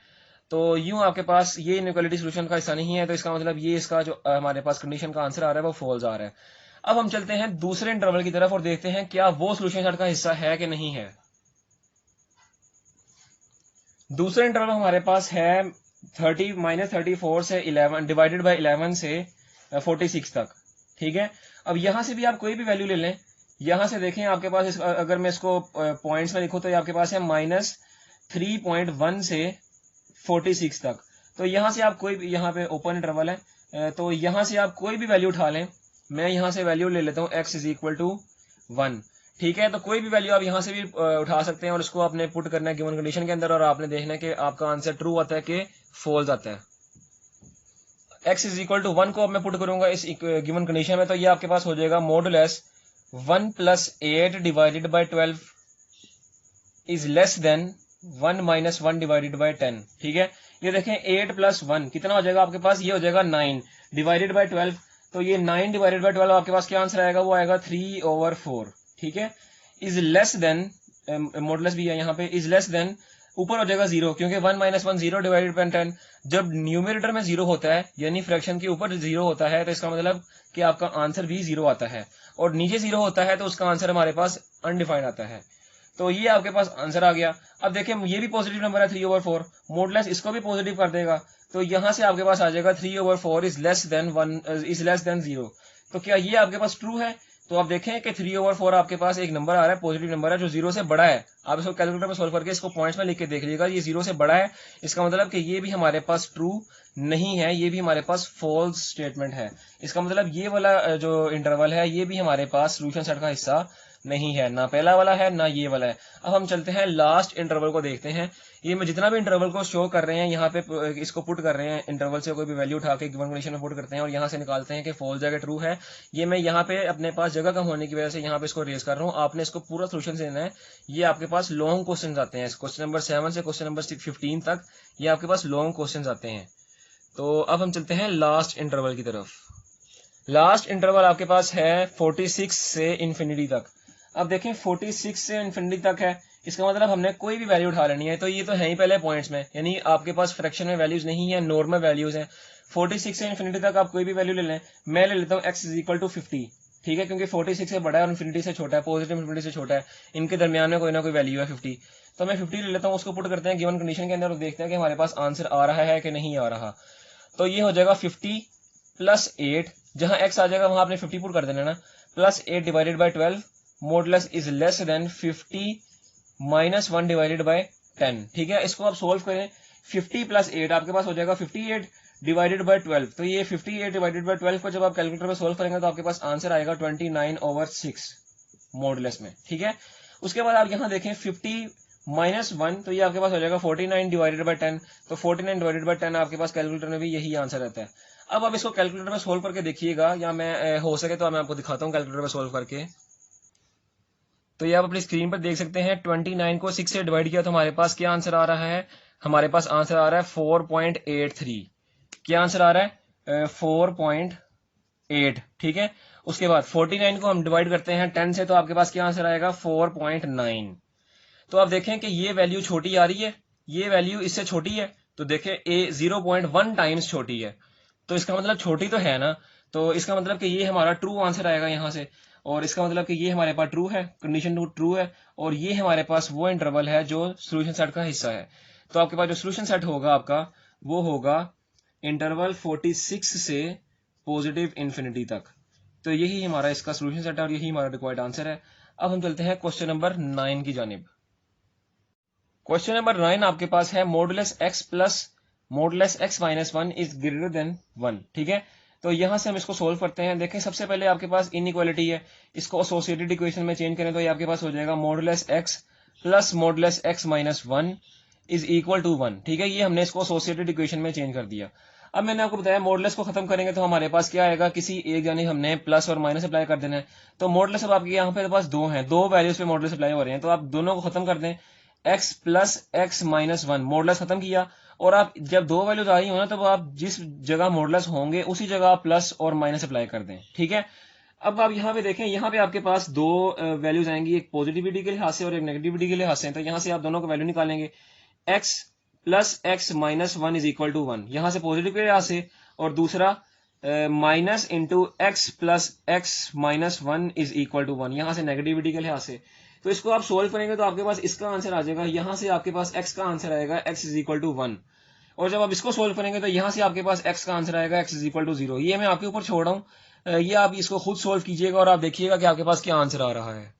तो यूं आपके पास ये इनइक्वालिटी सोल्यूशन का हिस्सा नहीं है, तो इसका मतलब ये इसका जो हमारे पास कंडीशन का आंसर आ रहा है वो फॉल्स आ रहा है। अब हम चलते हैं दूसरे इंटरवल की तरफ और देखते हैं क्या वो सोल्यूशन सेट का हिस्सा है कि नहीं है। दूसरा इंटरवल हमारे पास है -34 से 11 डिवाइडेड बाई 11 से 46 तक, ठीक है। अब यहां से भी आप कोई भी वैल्यू ले लें। यहां से देखें आपके पास अगर मैं इसको पॉइंट्स में लिखूं तो ये आपके पास है -3.1 से 46 तक। तो यहां से आप कोई भी, यहाँ पे ओपन इंटरवल है, तो यहां से आप कोई भी वैल्यू उठा लें। मैं यहां से वैल्यू ले लेता हूँ x = 1, ठीक है। तो कोई भी वैल्यू आप यहां से भी उठा सकते हैं और उसको आपने पुट करना है गिवन कंडीशन के अंदर, और आपने देखना है कि आपका आंसर ट्रू आता है कि फॉल्स आता है। x = 1 को अब मैं पुट करूंगा इस गिवन कंडीशन में, तो ये आपके पास हो जाएगा modulus 1 + 8 divided by 12 is less than 1 - 1 divided by 10, ठीक है। ये देखें 8 + 1 कितना हो जाएगा आपके पास, ये हो जाएगा 9 डिवाइडेड बाई 12। तो ये 9 डिवाइडेड बाई 12 आपके पास क्या आंसर आएगा, वो आएगा 3/4, ठीक है। इज लेस देन, मॉडुलस भी है यहाँ पे, इज लेस देन ऊपर हो जाएगा 0, क्योंकि 1 - 1 0 डिवाइडेड बाई 10। जब न्यूमरेटर में 0 होता है यानी फ्रैक्शन के ऊपर 0 होता है तो इसका मतलब कि आपका आंसर भी 0 आता है, और नीचे 0 होता है तो उसका आंसर हमारे पास अनडिफाइंड आता है। तो ये आपके पास आंसर आ गया। अब देखें ये भी पॉजिटिव नंबर है 3/4, मॉडुलस इसको भी पॉजिटिव कर देगा, तो यहां से आपके पास आ जाएगा 3/4 इज लेस देन 0। तो क्या ये आपके पास ट्रू है? तो आप देखें कि 3/4 आपके पास एक नंबर आ रहा है, पॉजिटिव नंबर है जो 0 से बड़ा है। आप इसको कैलकुलेटर में सोल्व करके इसको पॉइंट्स में लिख के देख लीजिएगा, ये 0 से बड़ा है। इसका मतलब कि ये भी हमारे पास ट्रू नहीं है, ये भी हमारे पास फॉल्स स्टेटमेंट है। इसका मतलब ये वाला जो इंटरवल है ये भी हमारे पास सोल्यूशन सेट का हिस्सा नहीं है, ना पहला वाला है ना ये वाला है। अब हम चलते हैं लास्ट इंटरवल को देखते हैं। ये मैं जितना भी इंटरवल को शो कर रहे हैं यहाँ पे इसको पुट कर रहे हैं, इंटरवल से कोई भी वैल्यू उठा के गिवन कंडीशन में पुट करते हैं और यहाँ से निकालते हैं कि फॉल्स है कि ट्रू है। ये मैं यहाँ पे अपने पास जगह कम होने की वजह से यहाँ पे इसको रेज कर रहा हूँ। आपने इसको पूरा सोल्यूशन देना है। ये आपके पास लॉन्ग क्वेश्चन आते हैं, क्वेश्चन नंबर 7 से क्वेश्चन नंबर 15 तक ये आपके पास लॉन्ग क्वेश्चन आते हैं। तो अब हम चलते हैं लास्ट इंटरवल की तरफ। लास्ट इंटरवल आपके पास है 46 से इन्फिनिटी तक। अब देखें 46 से इन्फिनिटी तक है, इसका मतलब हमने कोई भी वैल्यू उठा लेनी है। तो ये तो है ही पहले पॉइंट्स में, यानी आपके पास फ्रैक्शन में वैल्यूज नहीं है, नॉर्मल वैल्यूज हैं। 46 से इन्फिनिटी तक आप कोई भी वैल्यू ले लें। मैं ले लेता हूँ x इज इक्वल टू 50, ठीक है, क्योंकि 46 से बड़ा है और इन्फिनिटी से छोटा है, पॉजिटिव इन्फिनिटी से छोटा है, इनके दरमियान में कोई ना कोई वैल्यू है 50। तो मैं 50 ले लेता हूँ, उसको पुट करते हैं गिवन कंडीशन के अंदर और देखते हैं कि हमारे पास आंसर आ रहा है कि नहीं आ रहा। तो ये हो जाएगा 50 प्लस 8, जहां x आ जाएगा वहां आपने 50 पुट कर देना ना, plus 8 divided by 12 modulus is less than 50 minus 1 divided by 10, ठीक है। इसको आप सोल्व करें, 50 प्लस 8 आपके पास हो जाएगा 58 डिवाइडेड बाई 12। तो ये 58 डिवाइडेड बाई 12 को जब आप कैलकुलेटर में सोल्व करेंगे तो आपके पास आंसर आएगा 29/6 मॉडुलस में, ठीक है। उसके बाद आप यहाँ देखें 50 माइनस 1, तो ये आपके पास हो जाएगा 49 डिवाइडेड बाई 10। तो 49 डिवाइडेड बाई 10 आपके पास कैलकुलेटर में भी यही आंसर रहता है। अब आप इसको कैलकुलेटर में सोल्व करके देखिएगा, या मैं हो सके तो मैं आपको दिखाता हूँ कैलकुलेटर में सोल्व करके। तो ये आप अपनी स्क्रीन पर देख सकते हैं, 29 को 6 से डिवाइड किया तो हमारे पास क्या आंसर आ रहा है, हमारे पास आंसर आ रहा है 4.83। क्या आंसर आ रहा है 4.8, ठीक है। उसके बाद 49 को हम डिवाइड करते हैं 10 से, तो आपके पास क्या आंसर आएगा 4.9। तो आप देखें कि ये वैल्यू छोटी आ रही है, ये वैल्यू इससे छोटी है, तो देखें ए 0.1 टाइम्स छोटी है, तो इसका मतलब छोटी तो है ना। तो इसका मतलब कि ये हमारा ट्रू आंसर आएगा यहाँ से, और इसका मतलब कि ये हमारे पास ट्रू है, कंडीशन टू ट्रू है, और ये हमारे पास वो इंटरवल है जो सोल्यूशन सेट का हिस्सा है। तो आपके पास जो सोल्यूशन सेट होगा आपका, वो होगा इंटरवल 46 से पॉजिटिव इंफिनिटी तक। तो यही हमारा इसका सोल्यूशन सेट है और यही हमारा रिक्वायर्ड आंसर है। अब हम चलते हैं क्वेश्चन नंबर 9 की जानिब। क्वेश्चन नंबर 9 आपके पास है modulus x plus modulus x minus 1 is greater than 1, ठीक है। तो यहां से हम इसको सोल्व करते हैं। देखें, सबसे पहले आपके पास इनइक्वालिटी है, इसको एसोसिएटेड इक्वेशन में चेंज करें तो ये आपके पास हो जाएगा modulus x plus modulus x minus 1 is equal to 1, ठीक है। ये हमने इसको एसोसिएटेड इक्वेशन में चेंज कर दिया। अब मैंने आपको बताया मॉडुलस को खत्म करेंगे तो हमारे पास क्या आएगा, किसी एक जानी हमने प्लस और माइनस अप्लाई कर देना है। तो मॉडुलस अब आपके यहाँ पे पास दो हैं, दो वैल्यूज पे मॉडुलस अप्लाई हो रहे हैं, तो आप दोनों को खत्म कर दें। x plus x minus 1 modulus खत्म किया, और आप जब दो वैल्यूज आ रही हो ना, तब आप जिस जगह मॉडुलस होंगे उसी जगह आप प्लस और माइनस अप्लाई कर दें, ठीक है। अब आप यहाँ पे देखें, यहाँ पे आपके पास दो वैल्यूज आएंगी, एक पॉजिटिविटी के लिहाज से और एक नेगेटिविटी के लिहाज से। तो यहाँ से आप दोनों को वैल्यू निकालेंगे, x plus x minus 1 is equal to 1, यहाँ से पॉजिटिव के लिहाज से, और दूसरा minus into x plus x minus 1 is equal to 1, यहाँ से नेगेटिविटी के लिहाज से। तो इसको आप सोल्व करेंगे तो आपके पास इसका आंसर आ जाएगा, यहाँ से आपके पास x का आंसर आएगा x इज इक्वल टू 1, और जब आप इसको सोल्व करेंगे तो यहाँ से आपके पास x का आंसर आएगा x इज इक्वल टू 0। ये मैं आपके ऊपर छोड़ रहा हूँ, ये आप इसको खुद सोल्व कीजिएगा और आप देखिएगा कि आपके पास क्या आंसर आ रहा है,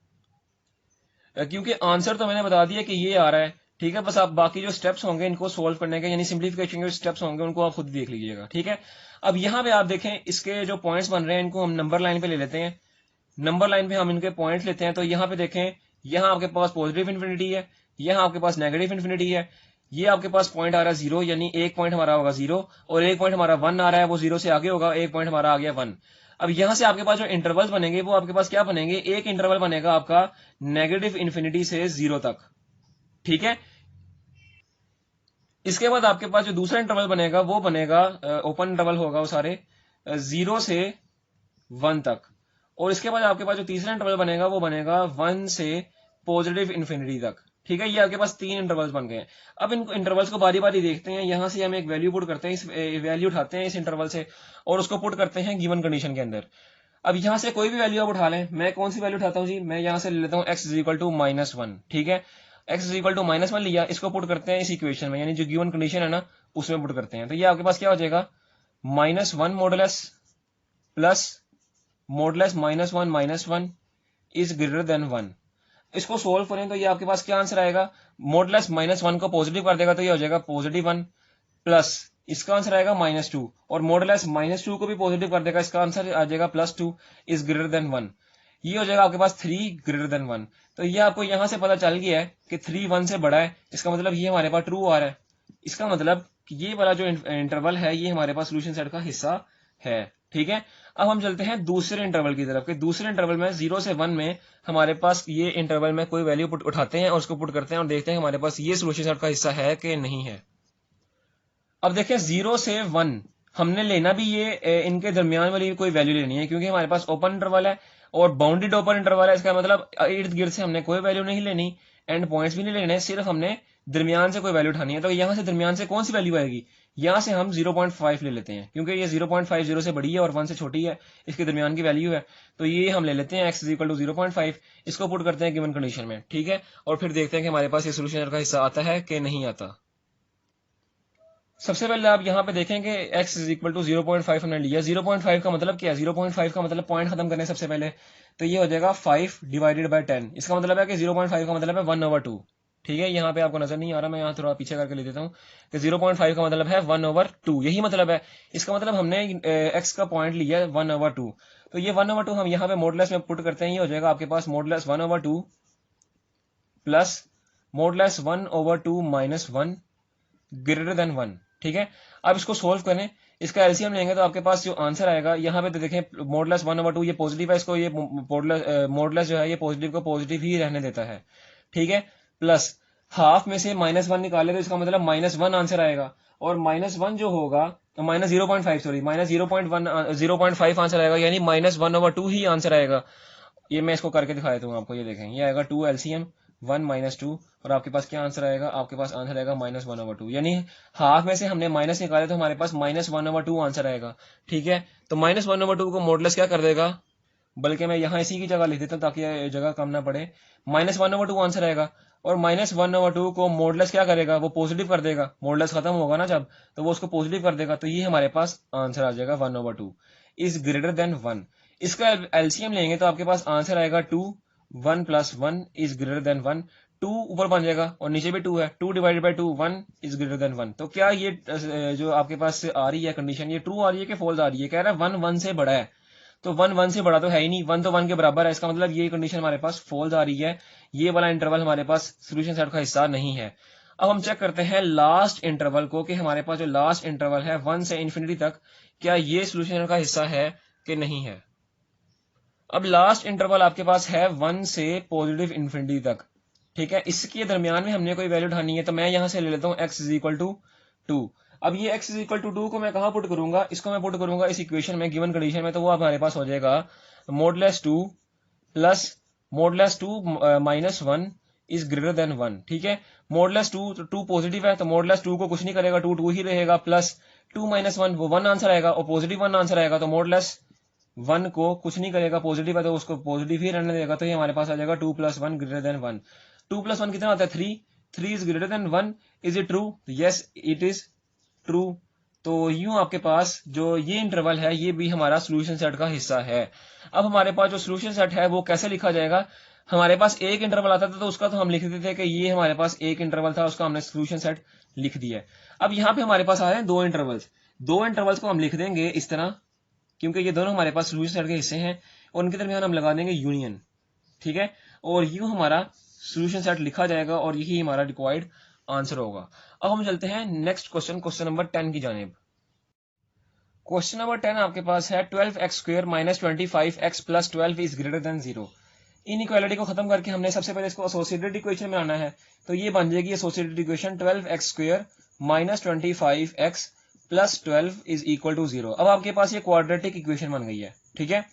क्योंकि आंसर तो मैंने बता दिया कि ये आ रहा है, ठीक है। बस आप बाकी जो स्टेप्स होंगे इनको सोल्व करने के, यानी सिंप्लीफिकेशन के स्टेप्स होंगे, उनको आप खुद देख लीजिएगा, ठीक है। अब यहाँ पे आप देखें, इसके जो पॉइंट्स बन रहे हैं इनको हम नंबर लाइन पे ले लेते हैं। नंबर लाइन पे हम इनके पॉइंट्स लेते हैं। तो यहाँ पे देखें, यहाँ आपके पास पॉजिटिव इन्फिनिटी है, यहाँ आपके पास नेगेटिव इन्फिनिटी है, ये आपके पास पॉइंट आ रहा है 0, यानी एक पॉइंट हमारा होगा 0, और एक पॉइंट हमारा 1 आ रहा है, वो 0 से आगे होगा, एक पॉइंट हमारा आ गया 1। अब यहां से आपके पास जो इंटरवल्स बनेंगे वो आपके पास क्या बनेंगे, एक इंटरवल बनेगा आपका नेगेटिव इन्फिनिटी से 0 तक, ठीक है। इसके बाद आपके पास जो दूसरा इंटरवल बनेगा वो बनेगा ओपन इंटरवल होगा, वो सारे 0 से 1 तक, और इसके बाद आपके पास जो तीसरा इंटरवल बनेगा वो बनेगा 1 से पॉजिटिव इन्फिनिटी तक, ठीक है। ये आपके पास 3 इंटरवल्स बन गए हैं। अब इन इंटरवल्स को बारी बारी देखते हैं। यहां से हम एक वैल्यू पुट करते हैं, इस वैल्यू उठाते हैं इस इंटरवल से और उसको पुट करते हैं गिवन कंडीशन के अंदर। अब यहां से कोई भी वैल्यू आप उठा लें, मैं कौन सी वैल्यू उठाता हूं जी, मैं यहां से ले लेता हूं x इज इक्वल टू -1, ठीक है। x इज इक्वल टू -1 लिया, इसको पुट करते हैं इस इक्वेशन में, यानी जो गिवन कंडीशन है ना उसमें पुट करते हैं। तो ये आपके पास क्या हो जाएगा, -1 modulus plus modulus -1 is greater than 1। इसको सोल्व करें तो ये आपके पास क्या आंसर आएगा, मॉडुलस -1 को पॉजिटिव कर देगा तो ये हो जाएगा +1, प्लस इसका आंसर आएगा -2, और मॉडुलस -2 को भी पॉजिटिव कर देगा, इसका आंसर आ जाएगा +2 इज ग्रेटर देन 1। ये हो जाएगा आपके पास 3 ग्रेटर देन 1। तो ये आपको यहां से पता चल गया है कि 3 1 से बड़ा है, इसका मतलब ये हमारे पास ट्रू आ रहा है। इसका मतलब कि ये वाला जो इंटरवल है ये हमारे पास सोल्यूशन सेट का हिस्सा है, ठीक है। अब हम चलते हैं दूसरे इंटरवल की तरफ। दूसरे इंटरवल में 0 से 1 में हमारे पास ये इंटरवल में कोई वैल्यू उठाते हैं और उसको पुट करते हैं और देखते हैं हमारे पास ये सोल्यूशन सेट का हिस्सा है कि नहीं है। अब देखें 0 से 1 हमने लेना भी ये इनके दरमियान वाली कोई वैल्यू लेनी है, क्योंकि हमारे पास ओपन इंटरवल है और बाउंडेड ओपन इंटरवल है। इसका मतलब इर्द गिर्द से हमने कोई वैल्यू नहीं लेनी, एंड पॉइंट्स भी नहीं लेने, सिर्फ हमने दरमियान से कोई वैल्यू उठानी है। तो यहाँ से दरमियान से कौन सी वैल्यू आएगी, यहाँ से हम 0.5 ले लेते हैं, क्योंकि ये 0.50 से बड़ी है और 1 से छोटी है, इसके दरमियान की वैल्यू है। तो ये हम ले लेते हैं x इज इक्वल टू 0.5, इसको पुट करते हैं गिवन कंडीशन में, ठीक है। और फिर देखते हैं कि हमारे पास ये सोल्यूशन का हिस्सा आता है कि नहीं आता। सबसे पहले आप यहाँ पे देखेंगे x इज इक्वल टू 0.5 हमने लिया। 0.5 का मतलब क्या है, 0.5 का मतलब पॉइंट खत्म करने सबसे पहले, तो ये हो जाएगा 5 डिवाइडेड बाय 10। इसका मतलब है कि 0.5 का मतलब है 1/2। ठीक है, यहाँ पे आपको नजर नहीं आ रहा, मैं यहाँ थोड़ा पीछे करके लिख देता हूँ कि 0.5 का मतलब है 1/2, यही मतलब है। इसका मतलब हमने x का पॉइंट लिया है 1/2, तो ये 1/2 हम यहाँ पे मॉडुलस में पुट करते हैं। ये हो जाएगा आपके पास modulus 1/2 plus modulus 1/2 minus 1 greater than 1। ठीक है, अब इसको सोल्व करें, इसका एलसीएम लेंगे तो आपके पास जो आंसर आएगा यहाँ पे, तो देखें मॉडुलस 1/2 ये पॉजिटिव है, इसको ये मॉडुलस जो है ये पॉजिटिव को पॉजिटिव ही रहने देता है। ठीक है, प्लस हाफ में से -1 निकाले तो इसका मतलब -1 आंसर आएगा, और -1 जो होगा -0.5 सॉरी -0.5 आंसर आएगा, यानी -1/2 ही आंसर आएगा। ये मैं इसको करके दिखा देता हूँ आपको, ये देखें ये आएगा 2 LCM 1 - 2, और आपके पास क्या आंसर आएगा, आपके पास आंसर आएगा -1/2, यानी हाफ में से हमने माइनस निकाले तो हमारे पास -1/2 आंसर आएगा। ठीक है, तो -1/2 को मॉडुलस क्या कर देगा, बल्कि मैं यहाँ इसी की जगह लिख देता हूँ ताकि जगह कम ना पड़े। -1/2 आंसर आएगा, और -1/2 को मॉडुलस क्या करेगा, वो पॉजिटिव कर देगा, मॉडुलस खत्म होगा ना जब, तो वो उसको पॉजिटिव कर देगा, तो ये हमारे पास आंसर आ जाएगा 1/2 इज ग्रेटर देन 1। इसका एलसीएम लेंगे तो आपके पास आंसर आएगा 2, 1 + 1 इज ग्रेटर देन 1। 2 ऊपर बन जाएगा और नीचे भी 2 है, 2 divided by 2 1 is greater than 1। तो क्या ये जो आपके पास आ रही है कंडीशन, ये ट्रू आ रही है कि फॉल्स आ रही है, कह रहा है 1 1 से बड़ा है, तो 1 1 से बड़ा तो है ही नहीं, 1 तो 1 के बराबर है, इसका मतलब ये कंडीशन हमारे पास फॉल्स आ रही है, ये वाला इंटरवल हमारे पास सोल्यूशन सेट का हिस्सा नहीं है। अब हम चेक करते हैं लास्ट इंटरवल को, कि हमारे पास जो लास्ट इंटरवल है 1 से इन्फिनिटी तक, क्या ये सोल्यूशन का हिस्सा है कि नहीं है। अब लास्ट इंटरवल आपके पास है 1 से पॉजिटिव इन्फिनिटी तक। ठीक है, इसके दरमियान में हमने कोई वैल्यू ढानी है, तो मैं यहां से ले लेता हूं x इज इक्वल टू 2। अब ये x इज इक्वल टू 2 को मैं कहां पुट करूंगा, इसको मैं पुट करूंगा इस इक्वेशन में, गिवन कंडीशन में, तो वो हमारे पास हो जाएगा modulus 2 plus modulus 2 minus 1 is greater than 1। ठीक है, मॉडुलस 2 पॉजिटिव है, तो मॉडुलस 2 को कुछ नहीं करेगा, 2 ही रहेगा, प्लस 2 - 1 वो 1 आंसर आएगा, और पॉजिटिव 1 आंसर आएगा, तो मॉडुलस 1 को कुछ नहीं करेगा, पॉजिटिव है तो उसको पॉजिटिव ही रहने देगा, तो ये हमारे पास आ जाएगा 2 + 1 ग्रेटर देन 1। 2 + 1 कितना आता है 3, 3 is greater than 1। Is it true, yes it is true. तो यूं आपके पास जो ये इंटरवल है ये भी हमारा सोल्यूशन सेट का हिस्सा है। अब हमारे पास जो सोल्यूशन सेट है वो कैसे लिखा जाएगा, हमारे पास एक इंटरवल आता था तो उसका तो हम लिख देते थे कि ये हमारे पास एक इंटरवल था, उसका हमने सोल्यूशन सेट लिख दिया है। अब यहाँ पे हमारे पास आ रहे हैं दो इंटरवल्स को हम लिख देंगे इस तरह, क्योंकि ये दोनों हमारे पास सोल्यूशन सेट के हिस्से हैं, और उनके दरमियान हम लगा देंगे यूनियन। ठीक है, और यूं हमारा सोल्यूशन सेट लिखा जाएगा और यही हमारा रिक्वायर्ड आंसर होगा। अब हम चलते हैं नेक्स्ट क्वेश्चन नंबर 10 की जानिब। क्वेश्चन नंबर 10 आपके पास है 12x² - 25x + 12 is greater than 0। Inequality को खत्म करके हमने सबसे पहले इसको एसोसिएटेड इक्वेशन में आना है, तो ये बन जाएगी associated equation 12x² - 25x + 12 is equal to 0। अब आपके पास ये क्वाड्रेटिक इक्वेशन बन गई है। ठीक है,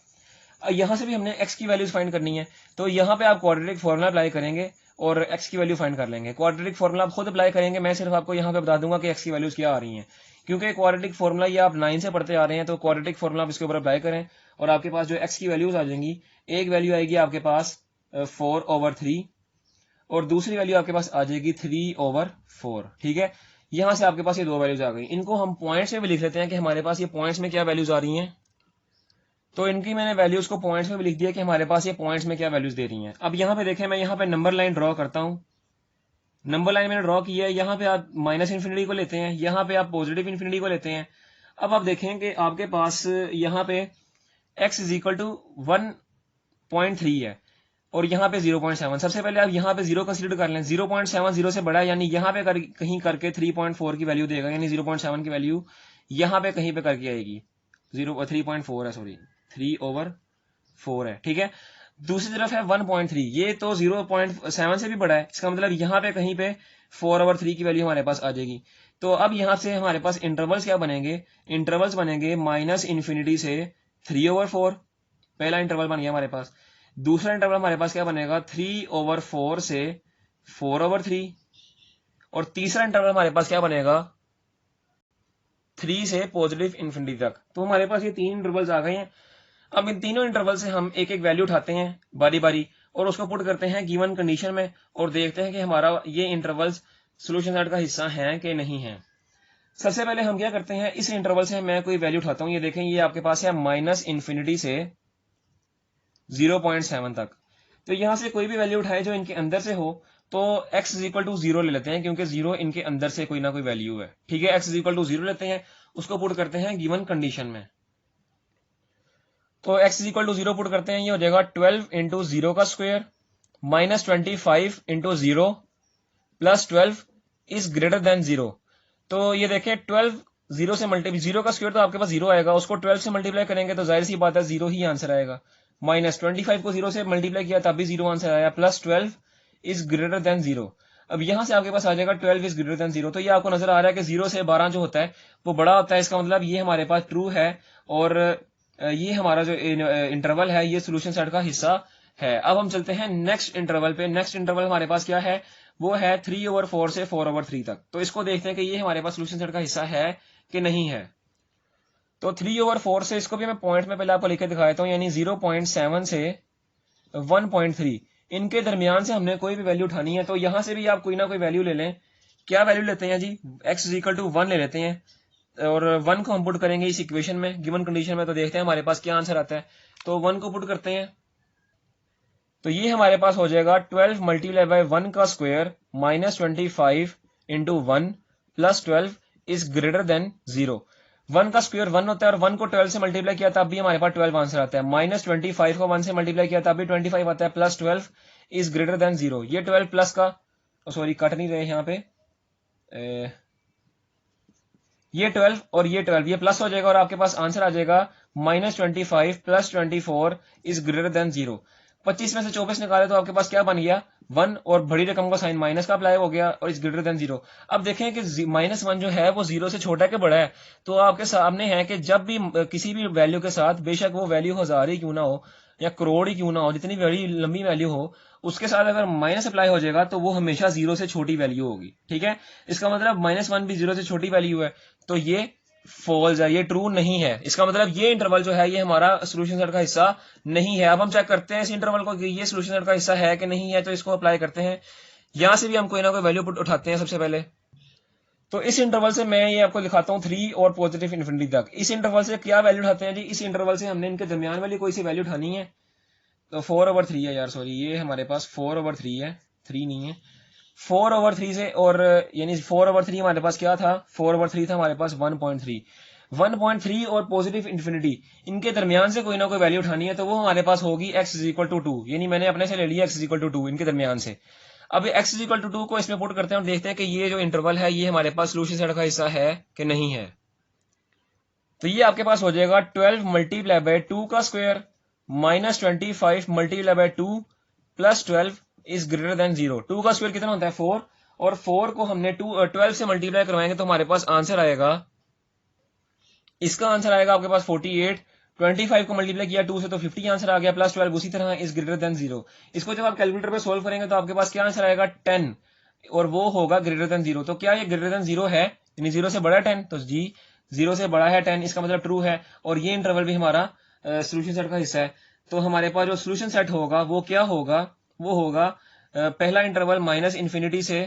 यहां से भी हमने x की वैल्यूज फाइंड करनी है, तो यहाँ पे आप क्वाड्रेटिक फॉर्मुला अप्लाई करेंगे और x की वैल्यू फाइंड कर लेंगे। क्वाड्रेटिक फॉर्मुला आप खुद अप्लाई करेंगे, मैं सिर्फ आपको यहाँ पे बता दूंगा कि x की वैल्यूज क्या आ रही हैं, क्योंकि क्वाड्रेटिक फॉर्मुला ये आप 9 से पढ़ते आ रहे हैं, तो क्वाड्रेटिक फॉर्मुला आप इसके ऊपर अप्लाई करें और आपके पास जो x की वैल्यूज आ जाएंगी, एक वैल्यू आएगी आपके पास 4/3 और दूसरी वैल्यू आपके पास आ जाएगी 3/4। ठीक है, यहां से आपके पास ये दो वैल्यूज आ गई, इनको हम पॉइंट्स में भी लिख लेते हैं कि हमारे पास ये पॉइंट्स में क्या वैल्यूज आ रही हैं। तो इनकी मैंने वैल्यूज को पॉइंट्स में भी लिख दिया कि हमारे पास ये पॉइंट्स में क्या वैल्यूज दे रही हैं। अब यहाँ पे देखें, मैं यहाँ पे नंबर लाइन ड्रॉ करता हूँ, नंबर लाइन मैंने ड्रॉ की है, यहाँ पे आप -इन्फिनिटी को लेते हैं, यहाँ पे आप पॉजिटिव इन्फिनिटी को लेते हैं। अब आप देखें कि आपके पास यहाँ पे x इज इक्वल टू 1.3 है और यहाँ पे 0.7। सबसे पहले आप यहाँ पे 0 कंसीडर कर लें, 0.7 0 से बड़ा है, यानी यहाँ पे कहीं करके 3.4 की वैल्यू देगा, यानी 0.7 की वैल्यू यहाँ पे कहीं पे करके आएगी। 3.4 है, सॉरी 3/4 है। ठीक है, दूसरी तरफ है 1.3, ये तो 0.7 से भी बड़ा है, इसका मतलब यहाँ पे कहीं पे 4/3 की वैल्यू हमारे पास आ जाएगी। तो अब यहां से हमारे पास इंटरवल्स क्या बनेंगे, इंटरवल्स बनेंगे -∞ से 3/4, पहला इंटरवल बन गया हमारे पास। दूसरा इंटरवल हमारे पास क्या बनेगा, 3/4 से 4/3, और तीसरा इंटरवल हमारे पास क्या बनेगा, 3 से +∞ तक। तो हमारे पास ये 3 इंटरवल्स आ गए हैं। अब इन तीनों इंटरवल से हम एक एक वैल्यू उठाते हैं बारी बारी और उसको पुट करते हैं गिवन कंडीशन में और देखते हैं कि हमारा ये इंटरवल्स सोल्यूशन सेट का हिस्सा हैं कि नहीं है। सबसे पहले हम क्या करते हैं, इस इंटरवल से मैं कोई वैल्यू उठाता हूं। ये देखें, ये आपके पास है -∞ से 0.7 तक। तो यहां से कोई भी वैल्यू उठाए जो इनके अंदर से हो, तो x = 0 ले लेते हैं, क्योंकि 0 इनके अंदर से कोई ना कोई वैल्यू है। ठीक है, x = 0 लेते हैं, उसको पुट करते हैं गिवन कंडीशन में। तो x = 0 पुट करते हैं, ये हो जाएगा 12 × 0 का स्क्वायर -25 × 0 + 12 इज ग्रेटर देन 0। तो ये देखें, 12 0 से मल्टीप्लाई, 0 का स्क्वायर तो आपके पास 0 आएगा, उसको 12 से मल्टीप्लाई करेंगे तो जाहिर सी बात है 0 ही आंसर आएगा। -25 को 0 से मल्टीप्लाई किया तब भी 0 आंसर आया, +12 इज ग्रेटर देन 0। अब यहां से आपके पास आ जाएगा 12 इज ग्रेटर देन 0। तो ये आपको नजर आ रहा है कि 0 से 12 जो होता है वो बड़ा होता है। इसका मतलब ये हमारे पास ट्रू है और ये हमारा जो इंटरवल है ये सोल्यूशन सेट का हिस्सा है। अब हम चलते हैं नेक्स्ट इंटरवल पे। नेक्स्ट इंटरवल हमारे पास क्या है, वो है 3/4 से 4/3 तक। तो इसको देखते हैं कि ये हमारे पास सोल्यूशन सेट का हिस्सा है कि नहीं है। तो 3/4 से, इसको भी मैं पॉइंट में पहले आपको लिख के दिखा देता हूँ, यानी 0.7 से 1.3, इनके दरमियान से हमने कोई भी वैल्यू उठानी है। तो यहां से भी आप कोई ना कोई वैल्यू ले लें। क्या वैल्यू लेते हैं जी, x = 1 ले लेते हैं और 1 को हम पुट करेंगे इस इक्वेशन में गिवन कंडीशन में। तो देखते हैं हमारे पास क्या आंसर आता है। तो 1 को पुट करते हैं, तो ये हमारे पास हो जाएगा 12 × 1 का स्क्वायर -25 × 1 + 12 इज ग्रेटर देन 0। 1 का स्क्वायर 1 होता है और 1 को 12 से मल्टीप्लाई किया तब भी हमारे पास 12 आंसर आता है। -25 को 1 से मल्टीप्लाई किया तब भी 25 आता है, +12 इज ग्रेटर देन 0। ये 12 प्लस का, सॉरी कट नहीं रहे यहाँ पे, ये 12 और ये 12, ये प्लस हो जाएगा और आपके पास आंसर आ जाएगा -25 + 24 इज ग्रेटर देन 0। 25 में से 24 निकाले तो आपके पास क्या बन गया, 1, और बड़ी रकम का साइन माइनस का अप्लाई हो गया और इज ग्रेटर देन 0। अब देखें कि -1 जो है वो 0 से छोटा है कि बड़ा है। तो आपके सामने है कि जब भी किसी भी वैल्यू के साथ, बेशक वो वैल्यू 1000 ही क्यों ना हो या करोड़ ही क्यों ना हो, जितनी बड़ी लंबी वैल्यू हो, उसके साथ अगर माइनस अप्लाई हो जाएगा तो वो हमेशा 0 से छोटी वैल्यू होगी। ठीक है, इसका मतलब -1 भी 0 से छोटी वैल्यू है, तो ये फॉल्स है, ये ट्रू नहीं है। इसका मतलब ये इंटरवल जो है ये हमारा सोल्यूशन सेट का हिस्सा नहीं है। अब हम चेक करते हैं इस इंटरवल को कि ये सोल्यूशन सेट का हिस्सा है कि नहीं है। तो इसको अप्लाई करते हैं, यहां से भी हम कोई ना कोई वैल्यू उठाते हैं सबसे पहले। तो इस इंटरवल से मैं ये आपको दिखाता हूँ 3 और +∞ तक। इस इंटरवल से क्या वैल्यू उठाते हैं जी, इस इंटरवल से हमने इनके दरमियान वाली कोई सी वैल्यू उठानी है। तो 4/3 है यार, सॉरी, ये हमारे पास 4/3 है, 3 नहीं है। 4/3 से, और यानी 4/3 हमारे पास क्या था, 4/3 था हमारे पास 1.3। 1.3 और +∞, इनके दरमियान से कोई ना कोई वैल्यू उठानी है, तो वो हमारे पास होगी x = 2। यानी मैंने अपने से ले लिया x = 2 इनके दरमियान से। अब x = 2 को इसमें पुट करते हैं और देखते हैं कि ये जो इंटरवल है ये हमारे पास सोल्यूशन सेट का हिस्सा है कि नहीं है। तो ये आपके पास हो जाएगा 12 × 2 का स्क्वायर -25 × 2 + 12 इज ग्रेटर देन 0। 2 का स्क्वायर कितना होता है, 4, और 4 को हमने 12 से मल्टीप्लाई करवाएंगे तो हमारे पास आंसर आएगा, इसका आंसर आएगा आपके पास 48। 25 को मल्टीप्लाई किया 2 से तो 50 आंसर आ गया, +12 उसी तरह इज ग्रेटर देन 0। इसको जब आप कैलकुलेटर पे सोल्व करेंगे तो आपके पास क्या आंसर आएगा, 10, और वो होगा ग्रेटर देन 0। तो क्या ये ग्रेटर देन 0 है, यानी 0 से बड़ा है 10? तो जी 0 से बड़ा है 10, इसका मतलब ट्रू है, और ये इंटरवल भी हमारा सोल्यूशन सेट का हिस्सा है। तो हमारे पास जो सोल्यूशन सेट होगा वो क्या होगा, वो होगा पहला इंटरवल -∞ से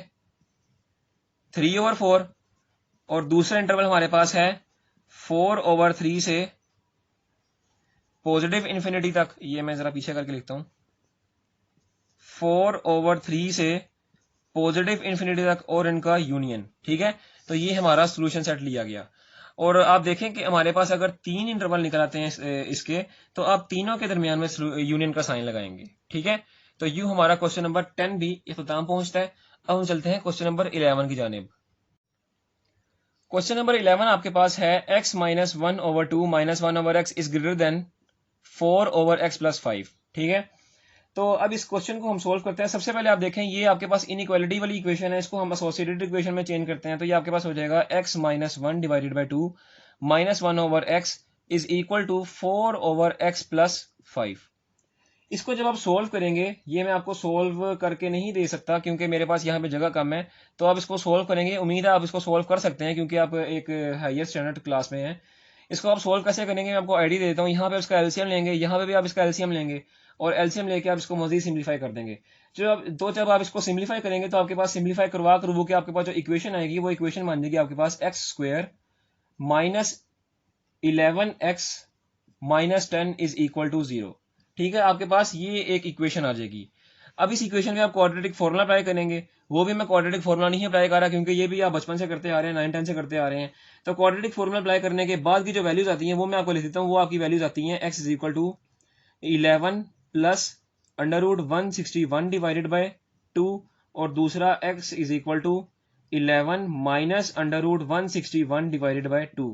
3/4, और दूसरा इंटरवल हमारे पास है 4/3 से +∞ तक। ये मैं जरा पीछे करके लिखता हूं, 4/3 से +∞ तक और इनका यूनियन। ठीक है, तो ये हमारा सोल्यूशन सेट लिया गया। और आप देखें कि हमारे पास अगर 3 इंटरवल निकल आते हैं इसके, तो आप तीनों के दरमियान में यूनियन का साइन लगाएंगे। ठीक है, तो यूं हमारा क्वेश्चन नंबर 10 भी इख्तिताम पहुंचता है। अब हम चलते हैं क्वेश्चन नंबर 11 की जानिब। क्वेश्चन नंबर 11 आपके पास है x - 1/2 - 1/x is greater then 4/x + 5। ठीक है, तो अब इस क्वेश्चन को हम सोल्व करते हैं। सबसे पहले आप देखें ये आपके पास इनइक्वालिटी वाली इक्वेशन है, इसको हम एसोसिएटेड इक्वेशन में चेंज करते हैं। तो ये आपके पास हो जाएगा x minus one divided by two minus one over x is equal to 4 over एक्स प्लस 5। इसको जब आप सोल्व करेंगे, ये मैं आपको सोल्व करके नहीं दे सकता क्योंकि मेरे पास यहाँ पे जगह कम है, तो आप इसको सोल्व करेंगे। उम्मीद है आप इसको सोल्व कर सकते हैं क्योंकि आप एक हायर स्टैंडर्ड क्लास में हैं। इसको आप सोल्व कैसे करेंगे मैं आपको आईडी देता हूँ। यहाँ पे इसका एलसीएम लेंगे, यहाँ पे भी आप इसका एलसीएम लेंगे और एलसीएम लेके आप इसको मजीद सिंप्लीफाई कर देंगे। जब आप इसको सिंप्लीफाई करेंगे तो आपके पास सिंप्लीफाई करवा करवो के आपके पास जो इक्वेशन आएगी वो इक्वेशन बन जाएगी आपके पास x square minus 11x minus 10 is equal to 0। ठीक है, आपके पास ये एक इक्वेशन आ जाएगी। अब इस इक्वेशन में आप क्वाड्रेटिक फॉर्मूला अप्लाई करेंगे। वो भी मैं क्वाड्रेटिक फॉर्मूला नहीं अप्लाई कर रहा क्योंकि ये भी आप बचपन से करते आ रहे हैं, 9-10 से करते आ रहे हैं। तो क्वाड्रेटिक फॉर्मूला अप्लाई करने के बाद की जो वैल्यूज आती हैं वो मैं आपको लिख देता हूँ। वो आपकी वैल्यूज आती हैं x is equal to 11 plus under root 161 divided by 2 और दूसरा x is equal to 11 minus under root 161 divided by 2।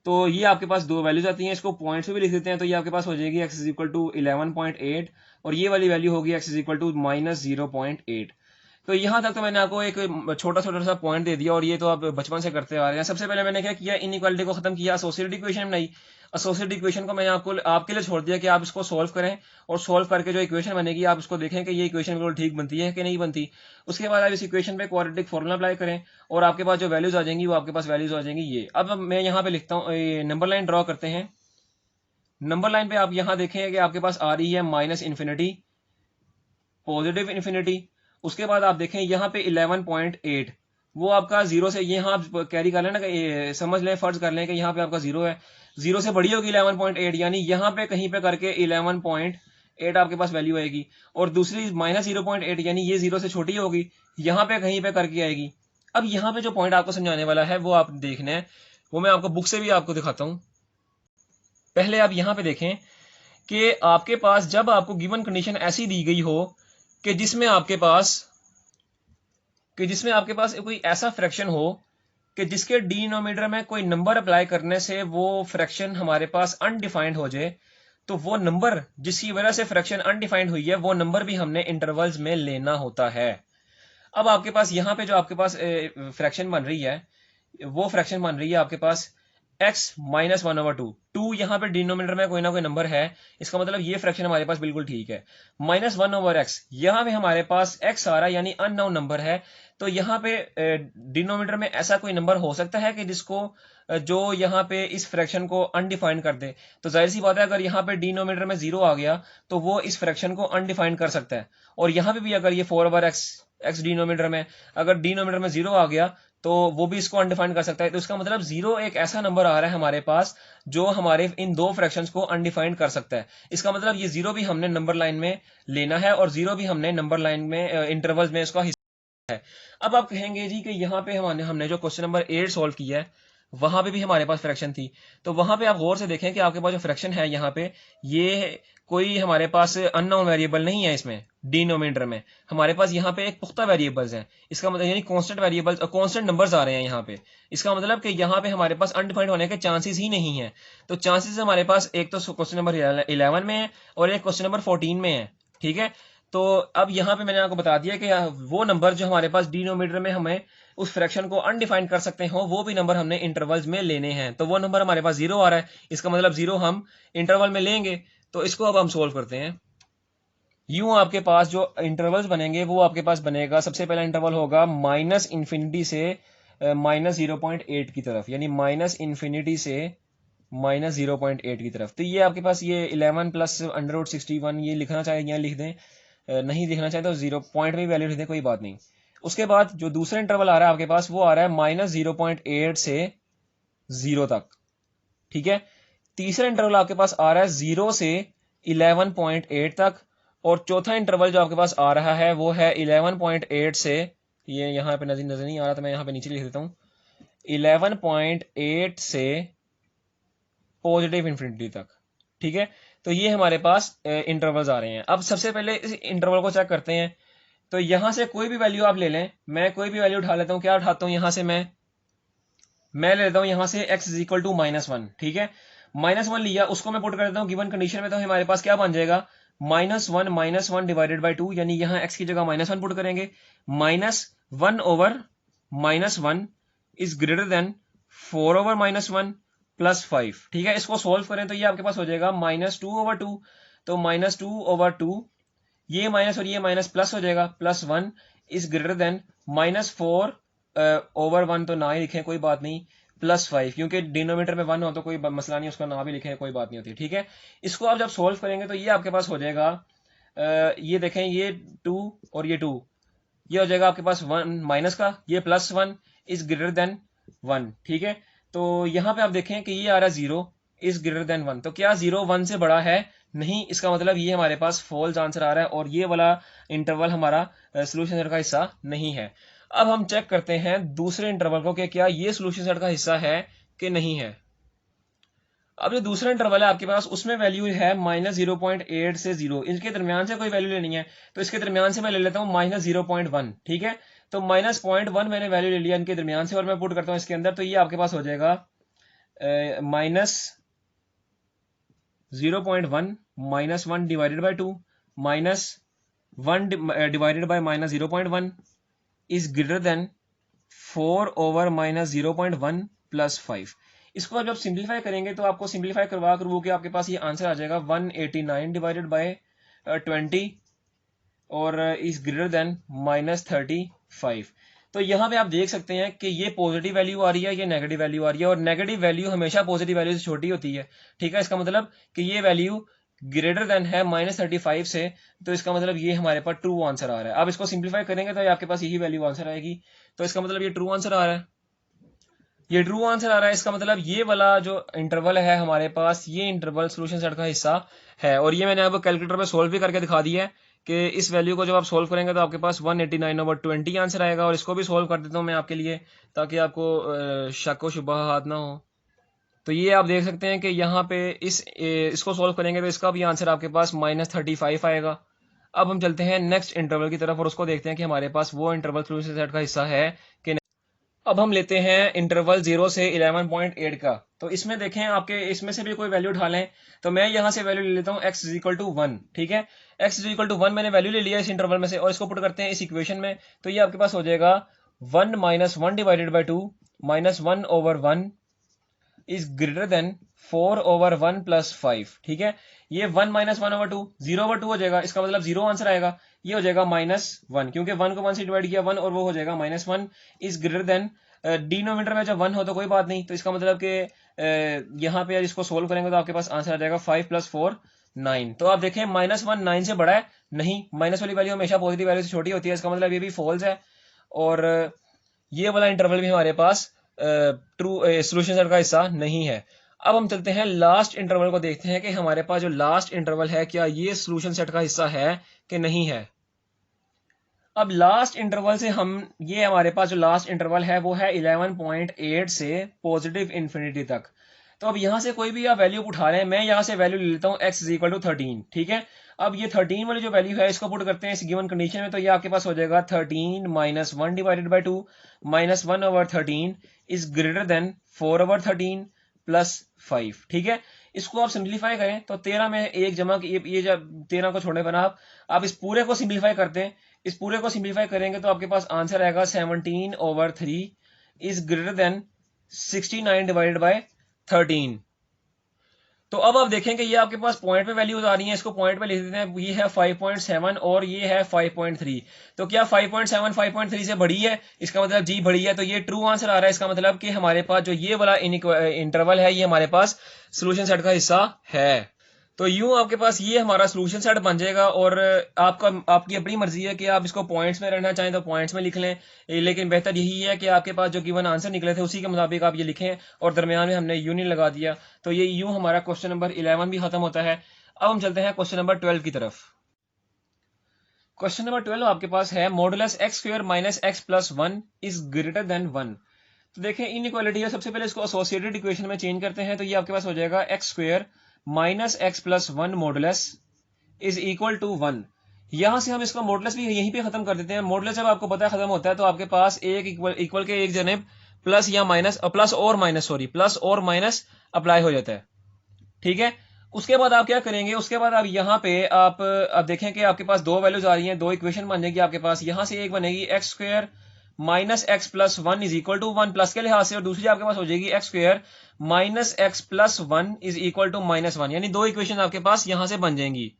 तो ये आपके पास दो वैल्यूज आती हैं, इसको पॉइंट्स में भी लिख देते हैं। तो ये आपके पास हो जाएगी x इज इक्वल टू 11.8 और ये वाली वैल्यू होगी x is equal to minus 0.8। तो यहाँ तक तो मैंने आपको एक छोटा छोटा सा पॉइंट दे दिया और ये तो आप बचपन से करते आ रहे हैं। सबसे पहले मैंने क्या किया, इनइक्वालिटी को खत्म किया, एसोसिएटेड इक्वेशन बनाई। एसोसिएटेड इक्वेशन को मैंने आपके लिए छोड़ दिया कि आप इसको सोल्व करें और सोल्व करके जो इक्वेशन बनेगी आप उसको देखें कि ये इक्वेशन बिल्कुल ठीक बनती है कि नहीं बनती। उसके बाद आप इस इक्वेशन पे क्वाड्रेटिक फॉर्मूला अप्लाई करें और आपके पास जो वैल्यूज आ जाएंगी वो आपके पास वैल्यूज आ जाएंगी ये। अब मैं यहाँ पे लिखता हूँ, नंबर लाइन ड्रॉ करते हैं। नंबर लाइन पे आप यहाँ देखें कि आपके पास आ रही है माइनस इन्फिनिटी, पॉजिटिव इन्फिनिटी। उसके बाद आप देखें यहाँ पे 11.8 वो आपका जीरो से, यहाँ आप कैरी कर लेना, समझ लें, फर्ज कर लें कि यहाँ पे आपका जीरो है, जीरो से बड़ी होगी 11.8, यानी यहाँ पे कहीं पे करके 11.8 आपके पास वैल्यू आएगी। और दूसरी माइनस 0.8 यानी ये जीरो से छोटी होगी, यहाँ पे कहीं पे करके आएगी। अब यहाँ पे जो पॉइंट आपको समझाने वाला है वो आप देखना है, वो मैं आपको बुक से भी आपको दिखाता हूँ। पहले आप यहाँ पे देखें कि आपके पास जब आपको गिवन कंडीशन ऐसी दी गई हो कि जिसमें आपके पास कोई ऐसा फ्रैक्शन हो कि जिसके डिनोमिनेटर में कोई नंबर अप्लाई करने से वो फ्रैक्शन हमारे पास अनडिफाइंड हो जाए, तो वो नंबर जिसकी वजह से फ्रैक्शन अनडिफाइंड हुई है वो नंबर भी हमने इंटरवल्स में लेना होता है। अब आपके पास यहाँ पे जो आपके पास फ्रैक्शन बन रही है वो फ्रैक्शन बन रही है आपके पास x माइनस 1/2। 2 यहाँ पे डिनोमिनेटर में कोई ना कोई नंबर है, इसका मतलब ये फ्रैक्शन हमारे पास बिल्कुल ठीक है। माइनस 1/x, यहाँ पे हमारे पास x आ रहा है यानी अननोन नंबर है। तो यहाँ पे डिनोमिनेटर में ऐसा कोई नंबर हो सकता है कि जिसको जो यहाँ पे इस फ्रैक्शन को अनडिफाइंड कर दे। तो जाहिर सी बात है अगर यहाँ पे डिनोमिनेटर में 0 आ गया तो वो इस फ्रैक्शन को अनडिफाइंड कर सकता है। और यहाँ पे भी अगर ये 4/x डिनोमिनेटर में, अगर डिनोमिनेटर में 0 आ गया तो वो भी इसको अनडिफाइंड कर सकता है। तो इसका मतलब 0 एक ऐसा नंबर आ रहा है हमारे पास जो हमारे इन दो फ्रैक्शंस को अनडिफाइंड कर सकता है। इसका मतलब ये 0 भी हमने नंबर लाइन में लेना है और 0 भी हमने नंबर लाइन में इंटरवल्स में इसका हिस्सा है। अब आप कहेंगे जी कि यहाँ पे हमने जो क्वेश्चन नंबर 8 सॉल्व किया है वहां पे भी हमारे पास फ्रैक्शन थी। तो वहां पे आप गौर से देखें कि आपके पास जो फ्रैक्शन है यहाँ पे ये कोई हमारे पास अननोन वेरिएबल नहीं है। इसमें डिनोमिनेटर में हमारे पास यहाँ पे एक पुख्ता वेरिएबल्स हैं। इसका मतलब यानी कांस्टेंट वेरिएबल्स, कांस्टेंट नंबर्स आ रहे हैं यहाँ पे। इसका मतलब कि यहाँ पे हमारे पास अनडिफाइंड होने के चांसेस ही नहीं है। तो चांसेस हमारे पास एक तो क्वेश्चन नंबर 11 में है और एक क्वेश्चन नंबर 14 में है। ठीक है, तो अब यहाँ पे मैंने आपको बता दिया कि वो नंबर जो हमारे पास डिनोमिनेटर में हमें उस फ्रैक्शन को अनडिफाइंड कर सकते हो वो भी नंबर हमने इंटरवल्स में लेने हैं। तो वो नंबर हमारे पास 0 आ रहा है, इसका मतलब 0 हम इंटरवल में लेंगे। तो इसको अब हम सोल्व करते हैं। यूं आपके पास जो इंटरवल्स बनेंगे वो आपके पास बनेगा, सबसे पहला इंटरवल होगा माइनस इन्फिनिटी से माइनस 0.8 की तरफ, यानी माइनस इन्फिनिटी से माइनस 0.8 की तरफ। तो ये आपके पास ये 11 प्लस अंडर रूट 61 ये लिखना चाहिए, यहाँ लिख दें, नहीं लिखना चाहिए तो 0 पॉइंट में वैल्यू लिख दें, कोई बात नहीं। उसके बाद जो दूसरा इंटरवल आ रहा है आपके पास वो आ रहा है माइनस 0.8 से 0 तक। ठीक है, तीसरा इंटरवल आपके पास आ रहा है 0 से 11.8 तक और चौथा इंटरवल जो आपके पास आ रहा है वो है 11.8 से, ये यहाँ पे नजर नहीं आ रहा तो मैं यहाँ पे नीचे लिख देता हूँ, 11.8 से पॉजिटिव इन्फिनिटी तक। ठीक है, तो ये हमारे पास इंटरवल्स आ रहे हैं। अब सबसे पहले इस इंटरवल को चेक करते हैं। तो यहां से कोई भी वैल्यू आप ले लें, मैं कोई भी वैल्यू उठा लेता हूं। क्या उठाता हूं यहां से, मैं ले लेता हूं यहां से x इज इक्वल टू -1। ठीक है, -1 लिया, उसको मैं पुट कर देता हूं गिवन कंडीशन में, तो हमारे पास क्या बन जाएगा, -1 डिवाइडेड बाई 2, यानी यहाँ x की जगह -1 पुट करेंगे, -1 over -1 is greater then 4 over -1 plus 5। ठीक है, इसको सोल्व करें तो ये आपके पास हो जाएगा -2/2, तो -2/2, ये माइनस और ये माइनस प्लस हो जाएगा, +1 इज ग्रेटर देन -4/1, तो ना ही लिखें कोई बात नहीं, +5, क्योंकि डिनोमीटर में 1 हो तो कोई मसला नहीं, उसका ना भी लिखें कोई बात नहीं होती। ठीक है, इसको आप जब सोल्व करेंगे तो ये आपके पास हो जाएगा, ये देखें, ये 2 और ये 2, ये हो जाएगा आपके पास 1 माइनस का, ये +1 इज ग्रेटर देन 1। ठीक है, तो यहाँ पे आप देखें कि ये आ रहा है 0 इज ग्रेटर देन 1, तो क्या 0 1 से बड़ा है? नहीं, इसका मतलब ये हमारे पास फॉल्स आंसर आ रहा है और ये वाला इंटरवल हमारा सोल्यूशन सेट का हिस्सा नहीं है। अब हम चेक करते हैं दूसरे इंटरवल को कि क्या ये सोल्यूशन सेट का हिस्सा है कि नहीं है। अब जो दूसरा इंटरवल है आपके पास, उसमें वैल्यू है -0.8 से 0, इनके दरमियान से कोई वैल्यू लेनी है, तो इसके दरमियान से मैं ले लेता हूँ -0.1। ठीक है, तो -0.1 मैंने वैल्यू ले लिया इनके दरमियान से और मैं पुट करता हूँ इसके अंदर, तो ये आपके पास हो जाएगा -0.1 -1 divided by 2 -1 divided by -0.1 is greater then 4 over -0.1 plus 5। इसको आप जब सिंप्लीफाई करेंगे तो आपको सिंप्लीफाई करवा के आपके पास ये आंसर आ जाएगा 189 डिवाइडेड बाय 20 और इज ग्रेटर देन -35। तो यहाँ पे आप देख सकते हैं कि ये पॉजिटिव वैल्यू आ रही है, ये नेगेटिव वैल्यू आ रही है, और नेगेटिव वैल्यू हमेशा पॉजिटिव वैल्यू से छोटी होती है। ठीक है, इसका मतलब कि ये वैल्यू ग्रेटर देन है -35 से, तो इसका मतलब ये हमारे पास ट्रू आंसर आ रहा है। अब इसको सिंप्लीफाई करेंगे तो आपके पास यही वैल्यू आंसर आएगी, तो इसका मतलब ये ट्रू आंसर आ रहा है, ये ट्रू आंसर आ रहा है। इसका मतलब ये वाला जो इंटरवल है हमारे पास, ये इंटरवल सोल्यूशन सेट का हिस्सा है, और ये मैंने आपको कैलकुलेटर में सोल्व भी करके दिखा दिया है कि इस वैल्यू को जब आप सोल्व करेंगे तो आपके पास 189/20 आंसर आएगा। और इसको भी सोल्व कर देता हूँ मैं आपके लिए, ताकि आपको शक व शुबहात ना हो। तो ये आप देख सकते हैं कि यहाँ पे इसको सोल्व करेंगे तो इसका भी आंसर आपके पास -35 आएगा। अब हम चलते हैं नेक्स्ट इंटरवल की तरफ और उसको देखते हैं कि हमारे पास वो इंटरवल सोल्यूशन सेट का हिस्सा है कि नहीं। अब हम लेते हैं इंटरवल 0 से 11.8 का, तो इसमें देखें आपके इसमें से भी कोई वैल्यू उठा लें, तो मैं यहाँ से वैल्यू ले लेता हूँ x = 1। ठीक है, x = 1 मैंने वैल्यू ले लिया इस इंटरवल में से, और इसको पुट करते हैं इस इक्वेशन में, तो ये आपके पास हो जाएगा 1 - 1 divided by 2 -1/1 is greater then 4/1 plus 5। ठीक है, ये 1 - 1/2 0/2 हो जाएगा, इसका मतलब 0 आंसर आएगा। ये हो जाएगा -1, क्योंकि 1 को 1 से डिवाइड किया 1, और वो हो जाएगा -1 इज ग्रेटर देन, डिनोमिनेटर में जब 1 हो तो कोई बात नहीं, तो इसका मतलब कि यहाँ पे इसको सोल्व करेंगे तो आपके पास आंसर आ जाएगा 5 + 4 9। तो आप देखें -1 9 से बड़ा है? नहीं, माइनस वाली वैल्यू हमेशा पॉजिटिव वैल्यू से छोटी होती है, इसका मतलब ये भी फॉल्स है, और ये वाला इंटरवल भी हमारे पास ट्रू सोल्यूशन सेट का हिस्सा नहीं है। अब हम चलते हैं लास्ट इंटरवल को देखते हैं कि हमारे पास जो लास्ट इंटरवल है क्या ये सोल्यूशन सेट का हिस्सा है कि नहीं है। अब लास्ट इंटरवल से हम, ये हमारे पास जो लास्ट इंटरवल है वो है 11.8 से पॉजिटिव इंफिनिटी तक। तो अब यहाँ से कोई भी आप वैल्यू उठा रहे हैं, मैं यहाँ से वैल्यू ले लेता हूँ x = 13। ठीक है, अब ये 13 वाली जो वैल्यू है इसको पुट करते हैं इस गिवन कंडीशन में, तो ये आपके पास हो जाएगा 13 - 1 divided by 2 -1/13 is greater then 4/13 plus 5। ठीक है, इसको आप सिंप्लीफाई करें तो 13 में एक जमा, ये जब 13 को छोड़ने पर आप इस पूरे को सिंप्लीफाई करते हैं, इस पूरे को सिंप्लीफाई करेंगे तो आपके पास आंसर आएगा 17/3 is greater then 69 divided by 13। तो अब आप देखेंगे ये आपके पास पॉइंट पे वैल्यूज आ रही हैं, इसको पॉइंट पे लिख देते हैं, ये है 5.7 और ये है 5.3। तो क्या 5.7 5.3 से बड़ी है? इसका मतलब जी बड़ी है, तो ये ट्रू आंसर आ रहा है। इसका मतलब कि हमारे पास जो ये वाला इंटरवल है ये हमारे पास सोल्यूशन सेट का हिस्सा है। तो यूं आपके पास ये हमारा सोल्यूशन सेट बन जाएगा, और आपकी अपनी मर्जी है कि आप इसको पॉइंट्स में रहना चाहें तो पॉइंट्स में लिख लें, लेकिन बेहतर यही है कि आपके पास जो गिवन आंसर निकले थे उसी के मुताबिक आप ये लिखें, और दरमियान में हमने यूनियन लगा दिया। तो ये यूं हमारा क्वेश्चन नंबर 11 भी खत्म होता है। अब हम चलते हैं क्वेश्चन नंबर 12 की तरफ। क्वेश्चन नंबर 12 आपके पास है modulus x² - x + 1 is greater than 1। तो देखें इनइक्वालिटी है, सबसे पहले इसको एसोसिएटेड इक्वेशन में चेंज करते हैं, तो ये आपके पास हो जाएगा x² - x + 1 modulus is equal to 1। यहां से हम इसका मॉडुलस भी यहीं पे खत्म कर देते हैं। मॉडुलस जब आपको पता है खत्म होता है तो आपके पास एक इक्वल के एक जनेब प्लस या माइनस, प्लस और माइनस अप्लाई हो जाता है। ठीक है, उसके बाद आप क्या करेंगे, उसके बाद आप यहाँ पे आप अब देखें कि आपके पास दो वैल्यूज आ रही हैं, दो इक्वेशन बन जाएगी आपके पास। यहाँ से एक बनेगी x square minus x plus one is equal to one plus के लिहाज से, और दूसरी आपके पास हो जाएगी x square minus x plus one is equal to minus one, यानी दो इक्वेशन आपके पास यहां से बन जाएंगी।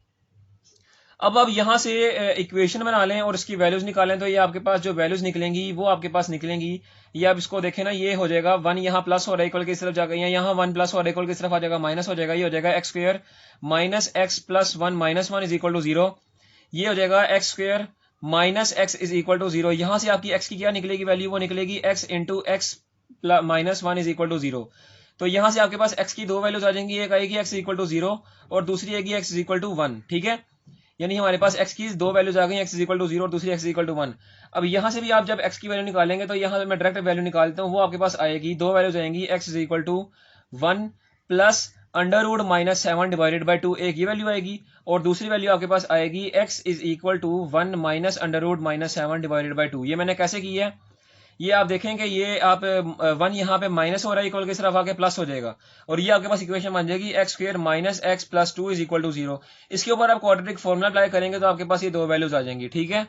अब आप यहां से इक्वेशन बना लें और इसकी वैल्यूज निकालें, तो ये आपके पास जो वैल्यूज निकलेंगी वो आपके पास निकलेंगी। ये आप इसको देखें ना, ये हो जाएगा वन यहाँ प्लस हो रहा है इक्वल की तरफ जाकर, यहाँ वन प्लस हो रहा है इक्वल की तरफ आ जाएगा, माइनस हो जाएगा, ये हो जाएगा x square minus x plus one minus one is equal to zero. ये हो जाएगा x square minus x is equal to zero. यहां से आपकी एक्स की क्या निकलेगी वैल्यू, वो निकलेगी x into x minus one is equal to zero. तो यहां से आपके पास एक्स की दो वैल्यूज आ जाएंगी, एक आएगी एक्स इक्वल टू जीरो और दूसरी आएगी एक्स इक्वल टू वन। ठीक है, यानी हमारे पास x की दो वैल्यूज आ गई, x is equal to zero और दूसरी x is equal to one. अब यहां से भी आप जब x की वैल्यू निकालेंगे तो यहां से मैं डायरेक्ट वैल्यू निकालता हूं, वो आपके पास आएगी, दो वैल्यूज आएंगी, x is equal to one plus under root minus seven divided by two, एक ये वैल्यू आएगी, और दूसरी वैल्यू आपके पास आएगी x is equal to one minus under root minus seven divided by two. ये मैंने कैसे की है, ये आप देखेंगे, ये आप वन यहाँ पे माइनस हो रहा है इक्वल की तरफ आके प्लस हो जाएगा, और ये आपके पास इक्वेशन बन जाएगी x square minus x plus two is equal to zero. इसके ऊपर आप क्वाड्रेटिक फॉर्मूला अप्लाई करेंगे तो आपके पास ये दो वैल्यूज आ जाएंगी। ठीक है,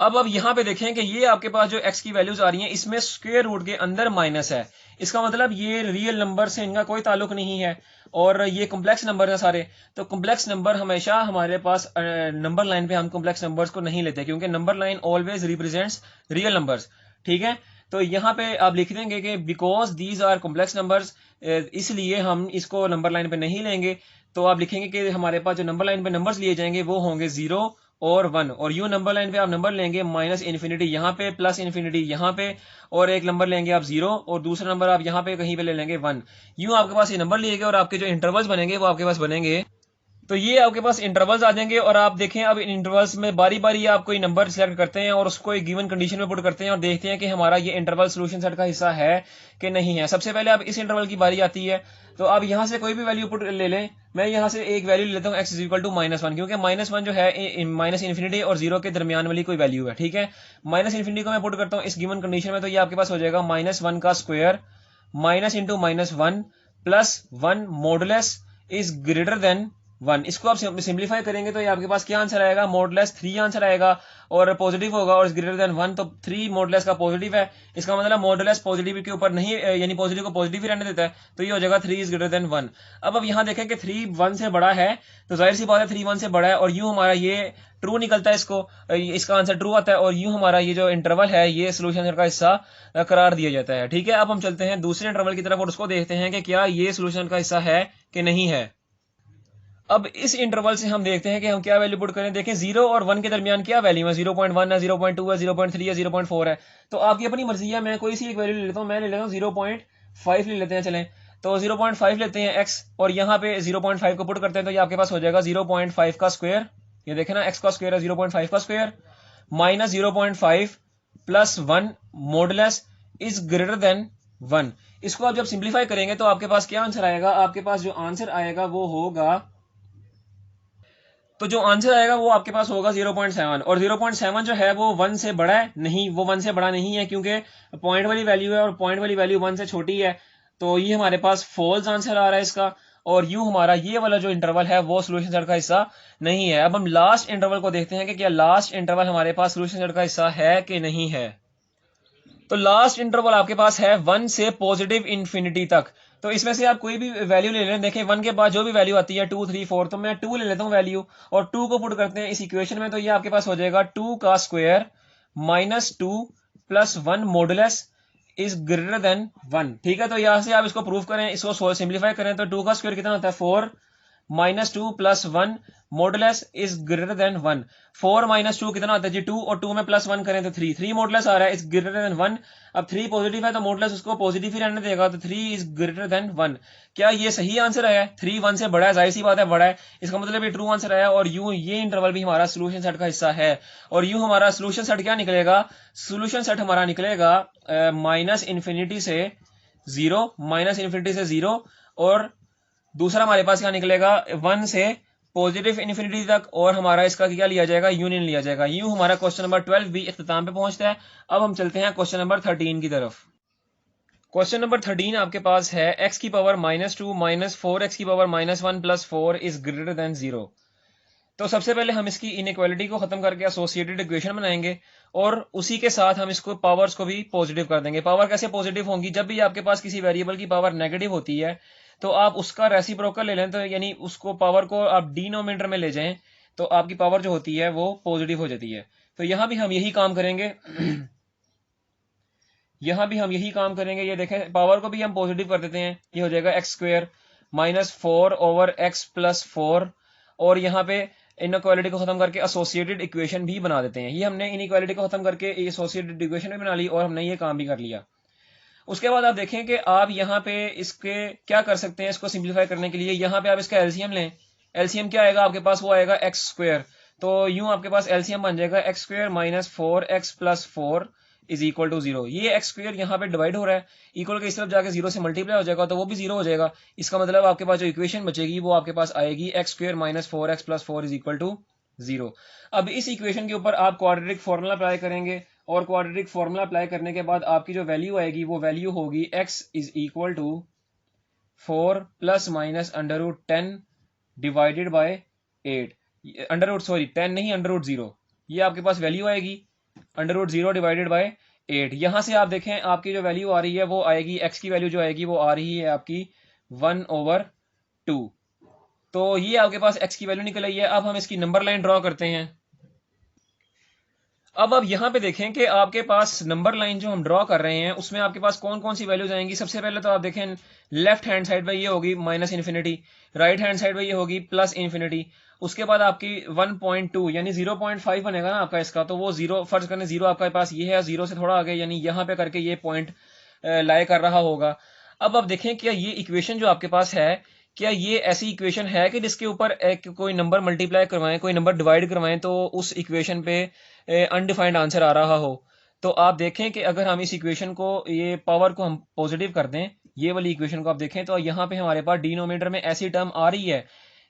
अब यहाँ पे देखें कि ये आपके पास जो x की वैल्यूज आ रही हैं इसमें स्क्वायर रूट के अंदर माइनस है, इसका मतलब ये रियल नंबर से इनका कोई ताल्लुक नहीं है, और ये कॉम्प्लेक्स नंबर है सारे। तो कॉम्प्लेक्स नंबर हमेशा हमारे पास नंबर लाइन पे हम कॉम्प्लेक्स नंबर्स को नहीं लेते, क्योंकि number line always represents real numbers. ठीक है, तो यहाँ पे आप लिख देंगे कि because these are complex numbers, इसलिए हम इसको नंबर लाइन पे नहीं लेंगे। तो आप लिखेंगे कि हमारे पास जो नंबर लाइन पे नंबर्स लिए जाएंगे वो होंगे जीरो और वन, और यू नंबर लाइन पे आप नंबर लेंगे माइनस इन्फिनिटी यहाँ पे प्लस इन्फिनिटी यहाँ पे, और एक नंबर लेंगे आप जीरो और दूसरा नंबर आप यहाँ पे कहीं पे ले लेंगे वन। यूं आपके पास ये नंबर लिए गए और आपके जो इंटरवल्स बनेंगे वो आपके पास बनेंगे। तो ये आपके पास इंटरवल्स आ जाएंगे, और आप देखें अब इन इंटरवल्स में बारी बारी आप कोई नंबर सिलेक्ट करते हैं और उसको एक गिवन कंडीशन में पुट करते हैं और देखते हैं कि हमारा ये इंटरवल सॉल्यूशन सेट का हिस्सा है कि नहीं है। सबसे पहले अब इस इंटरवल की बारी आती है, तो आप यहाँ से कोई भी वैल्यू पुट ले लें। मैं यहाँ से एक वैल्यू लेता हूँ x is equal to minus one, क्योंकि माइनस वन जो है माइनस इन्फिनिटी और जीरो के दरमियान वाली कोई वैल्यू है। ठीक है, माइनस इन्फिनिटी को मैं पुट करता हूँ इस गिवन कंडीशन में, तो ये आपके पास हो जाएगा माइनस वन का square minus into minus one plus one modulus is greater then one. इसको आप सिंप्लीफाई करेंगे तो ये आपके पास क्या आंसर आएगा, मॉडुलस थ्री आंसर आएगा, और पॉजिटिव होगा और ग्रेटर देन वन, तो थ्री मॉडुलस का पॉजिटिव है, इसका मतलब मॉडुलस पॉजिटिव के ऊपर नहीं, यानी पॉजिटिव को पॉजिटिव ही रहने देता है, तो ये हो जाएगा three is greater then one. अब यहाँ देखें कि थ्री वन से बड़ा है, तो जाहिर सी बात है थ्री वन से बड़ा है, और यूं हमारा ये ट्रू निकलता है, इसका आंसर ट्रू आता है, और यूं हमारा ये जो इंटरवल है ये सोल्यूशन का हिस्सा करार दिया जाता है। ठीक है, अब हम चलते हैं दूसरे इंटरवल की तरफ और उसको देखते हैं कि क्या ये सोल्यूशन का हिस्सा है कि नहीं है। अब इस इंटरवल से हम देखते हैं कि हम क्या वैल्यू पुट करें। देखें जीरो और वन के दरमियान क्या वैल्यू है, 0.1 है, 0.2 है, 0.3 है, 0.4 है, तो आपकी अपनी मर्जी है। मैं कोई सी एक वैल्यू ले लेता हूँ, मैं ले लेता हूँ 0.5 ले लेते हैं, चलें तो 0.5 लेते हैं x, और यहाँ पे 0.5 को पुट करते हैं, तो ये आपके पास हो जाएगा 0.5 का स्क्वायर, ये देखें ना x का स्क्वायर है 0.5 का square minus 0.5 plus one modulus is greater then one. इसको आप जब सिंप्लीफाई करेंगे तो आपके पास क्या आंसर आएगा, आपके पास जो आंसर आएगा वो होगा, तो जो आंसर आएगा वो आपके पास होगा 0.7, और 0.7 जो है वो 1 से बड़ा है नहीं, वो 1 से बड़ा नहीं है, क्योंकि पॉइंट वाली वैल्यू है और पॉइंट वाली वैल्यू 1 से छोटी है, तो ये हमारे पास फॉल्स आंसर आ रहा है इसका, और यूं हमारा ये वाला जो इंटरवल है वो सोल्यूशन सेट का हिस्सा नहीं है। अब हम लास्ट इंटरवल को देखते हैं कि क्या लास्ट इंटरवल हमारे पास सोल्यूशन सेट का हिस्सा है कि नहीं है। तो लास्ट इंटरवल आपके पास है 1 से पॉजिटिव इंफिनिटी तक, तो इसमें से आप कोई भी वैल्यू ले लें। देखें 1 के बाद जो भी वैल्यू आती है 2 3 4, तो मैं 2 ले लेता हूं वैल्यू, और 2 को पुट करते हैं इस इक्वेशन में, तो ये आपके पास हो जाएगा 2 का square minus 2 plus one modulus is greater then one. ठीक है, तो यहां से आप इसको प्रूव करें, इसको सिंप्लीफाई करें, तो 2 का स्क्वायर कितना होता है 4 minus 2 plus one modulus is greater then one. 4 minus 2 कितना होता है जी 2, और 2 में प्लस 1 करें तो 3, 3 मॉडुलस आ रहा है इज ग्रेटर देन 1। अब 3 पॉजिटिव है तो मॉडुलस उसको पॉजिटिव ही रहने देगा, तो 3 इज ग्रेटर देन 1। क्या ये सही आंसर आया है, 3 1 से बड़ा है, जाहिर सी बात है बड़ा है, इसका मतलब ये ट्रू आंसर आया, और यूं ये इंटरवल भी हमारा सोल्यूशन सेट का हिस्सा है। और यूं हमारा सोल्यूशन सेट क्या निकलेगा, सोल्यूशन सेट हमारा निकलेगा माइनस इन्फिनिटी से जीरो, माइनस इन्फिनिटी से जीरो, और दूसरा हमारे पास क्या निकलेगा 1 से पॉजिटिव इन्फिनिटी तक, और हमारा इसका क्या लिया जाएगा, यूनियन लिया जाएगा। यूं हमारा क्वेश्चन नंबर 12 भी इख्तिताम पे पहुंचता है। अब हम चलते हैं क्वेश्चन नंबर 13 की तरफ। क्वेश्चन नंबर 13 आपके पास है x की पावर -2 -4x की पावर -1 + 4 इज ग्रेटर देन 0। तो सबसे पहले हम इसकी इनइक्वालिटी को खत्म करके एसोसिएटेड इक्वेशन बनाएंगे और उसी के साथ हम इसको पावर्स को भी पॉजिटिव कर देंगे। पावर कैसे पॉजिटिव होंगी? जब भी आपके पास किसी वेरिएबल की पावर नेगेटिव होती है तो आप उसका रेसिप्रोकल ले लें, तो यानी उसको पावर को आप डिनोमिनेटर में ले जाएं तो आपकी पावर जो होती है वो पॉजिटिव हो जाती है। तो यहां भी हम यही काम करेंगे यहां भी हम यही काम करेंगे। ये देखें, पावर को भी हम पॉजिटिव कर देते हैं। ये हो जाएगा x² -4/x + 4 और यहाँ पे इनइक्वालिटी को खत्म करके एसोसिएटेड इक्वेशन भी बना देते हैं। ये हमने इनइक्वालिटी को खत्म करके एसोसिएटेड इक्वेशन भी बना ली और हमने ये काम भी कर लिया। उसके बाद आप देखें कि आप यहाँ पे इसके क्या कर सकते हैं। इसको सिंप्लीफाई करने के लिए यहाँ पे आप इसका एलसीएम लें। एलसीएम क्या आएगा आपके पास? वो आएगा x²। तो यूं आपके पास एलसीएम बन जाएगा x² -4x + 4 is equal to 0। ये x² यहाँ पे डिवाइड हो रहा है, इक्वल के इस तरफ जाके 0 से मल्टीप्लाई हो जाएगा तो वो भी 0 हो जाएगा। इसका मतलब आपके पास जो इक्वेशन बचेगी वो आपके पास आएगी x² -4x + 4 is equal to 0। अब इस इक्वेशन के ऊपर आप क्वाड्रेटिक फॉर्मूला अप्लाई करेंगे और क्वाड्रेटिक फॉर्मूला अप्लाई करने के बाद आपकी जो वैल्यू आएगी वो वैल्यू होगी x is equal to 4 ± √10 divided by 8। √10 नहीं, √0। ये आपके पास वैल्यू आएगी √0 डिवाइडेड बाय 8। यहां से आप देखें आपकी जो वैल्यू आ रही है वो आएगी, x की वैल्यू जो आएगी वो आ रही है आपकी 1/2। तो ये आपके पास x की वैल्यू निकल आई है। अब हम इसकी नंबर लाइन ड्रॉ करते हैं। अब आप यहां पे देखें कि आपके पास नंबर लाइन जो हम ड्रॉ कर रहे हैं उसमें आपके पास कौन कौन सी वैल्यूज आएंगी। सबसे पहले तो आप देखें लेफ्ट हैंड साइड पे ये होगी -∞, राइट हैंड साइड पे ये होगी +∞। उसके बाद आपकी 1.2 यानी 0.5 बनेगा ना आपका इसका। तो वो 0 फर्ज करने 0 आपके पास ये है, 0 से थोड़ा आगे यानी यहाँ पे करके ये पॉइंट लाई कर रहा होगा। अब आप देखें क्या ये इक्वेशन जो आपके पास है, क्या ये ऐसी इक्वेशन है कि जिसके ऊपर कोई नंबर मल्टीप्लाई करवाएं, कोई नंबर डिवाइड करवाएं तो उस इक्वेशन पे अनडिफाइंड आंसर आ रहा हो। तो आप देखें कि अगर हम इस इक्वेशन को, ये पावर को हम पॉजिटिव कर दें, ये वाली इक्वेशन को आप देखें तो यहाँ पे हमारे पास डिनोमिनेटर में ऐसी टर्म आ रही है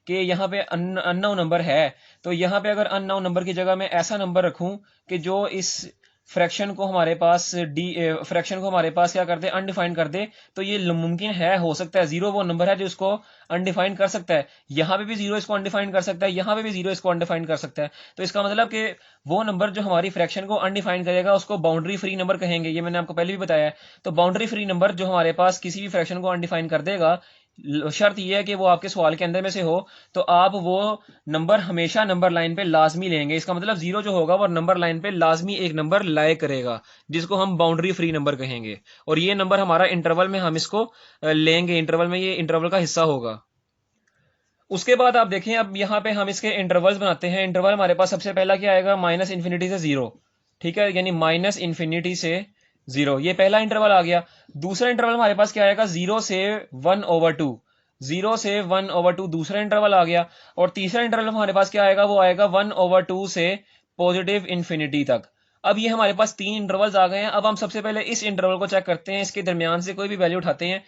कि यहाँ पे अननोन नंबर है। तो यहाँ पे अगर अननोन नंबर की जगह मैं ऐसा नंबर रखूं कि जो इस फ्रैक्शन को हमारे पास क्या कर दे, अनडिफाइंड कर दे, तो ये मुमकिन है, हो सकता है 0 वो नंबर है जो इसको अनडिफाइंड कर सकता है। यहाँ पे भी 0 इसको अनडिफाइंड कर सकता है, यहाँ पे भी 0 इसको अनडिफाइंड कर सकता है। तो इसका मतलब कि वो नंबर जो हमारी फ्रैक्शन को अनडिफाइंड करेगा उसको बाउंड्री फ्री नंबर कहेंगे। ये मैंने आपको पहले भी बताया है। तो बाउंड्री फ्री नंबर जो हमारे पास किसी भी फ्रैक्शन को अनडिफाइंड कर देगा, शर्त यह है कि वो आपके सवाल के अंदर में से हो, तो आप वो नंबर हमेशा नंबर लाइन पे लाजमी लेंगे। इसका मतलब 0 जो होगा वो नंबर लाइन पे लाजमी एक नंबर लाए करेगा जिसको हम बाउंड्री फ्री नंबर कहेंगे। और ये नंबर हमारा इंटरवल में हम इसको लेंगे, इंटरवल में ये इंटरवल का हिस्सा होगा। उसके बाद आप देखें, अब यहाँ पे हम इसके इंटरवल्स बनाते हैं। इंटरवल हमारे पास सबसे पहला क्या आएगा? -∞ से 0। ठीक है, यानी -∞ से 0, ये पहला इंटरवल आ गया। दूसरा इंटरवल हमारे पास क्या आएगा? 0 से 1/2। 0 से 1/2 दूसरा इंटरवल आ गया। और तीसरा इंटरवल हमारे पास क्या आएगा? वो आएगा 1/2 से +∞ तक। अब ये हमारे पास 3 इंटरवल्स आ गए हैं। अब हम सबसे पहले इस इंटरवल को चेक करते हैं, इसके दरमियान से कोई भी वैल्यू उठाते हैं,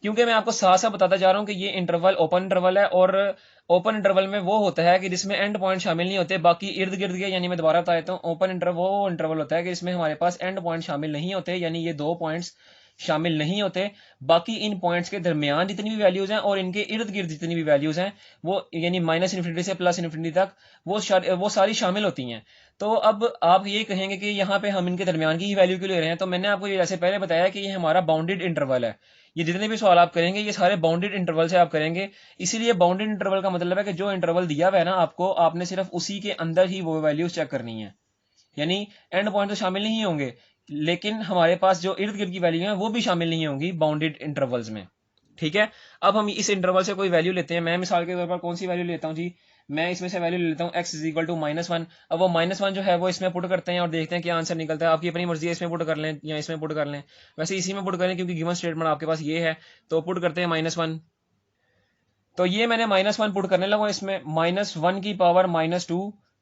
क्योंकि मैं आपको साथ साथ बताता जा रहा हूं कि ये इंटरवल ओपन इंटरवल है और ओपन इंटरवल में वो होता है कि जिसमें एंड पॉइंट शामिल नहीं होते, बाकी इर्द गिर्द के, यानी मैं दोबारा बता देता हूँ, ओपन इंटरवल वो इंटरवल होता है कि इसमें हमारे पास एंड पॉइंट शामिल नहीं होते, यानी ये 2 पॉइंट्स शामिल नहीं होते। बाकी इन पॉइंट्स के दरमियान जितनी भी वैल्यूज हैं और इनके इर्द गिर्द जितनी भी वैल्यूज हैं वो यानी -∞ से +∞ तक वो सारी शामिल होती हैं। तो अब आप ये कहेंगे कि यहाँ पे हम इनके दरमियान की ही वैल्यू क्यों ले रहे हैं? तो मैंने आपको ये जैसे पहले बताया कि ये हमारा बाउंडेड इंटरवल है। ये जितने भी सवाल आप करेंगे ये सारे बाउंडेड इंटरवल से आप करेंगे। इसीलिए बाउंडेड इंटरवल का मतलब है कि जो इंटरवल दिया हुआ है ना आपको, आपने सिर्फ उसी के अंदर ही वो वैल्यूज चेक करनी है। यानी एंड पॉइंट तो शामिल नहीं होंगे, लेकिन हमारे पास जो इर्द गिर्द की वैल्यू है वो भी शामिल नहीं होंगी बाउंडेड इंटरवल्स में। ठीक है, अब हम इस इंटरवल से कोई वैल्यू लेते हैं। मैं मिसाल के तौर पर कौन सी वैल्यू लेता हूँ जी? मैं इसमें से वैल्यू ले लेता हूँ x = -1। अब वो -1 जो है वो इसमें पुट करते हैं और देखते हैं क्या आंसर निकलता है। आपकी अपनी मर्जी है, इसमें पुट कर लें या इसमें पुट कर लें। वैसे इसी में पुट करें क्योंकि गिवन स्टेटमेंट आपके पास ये है, तो पुट करते हैं -1। तो ये मैंने -1 पुट करने लगा इसमें। -1 की पावर -2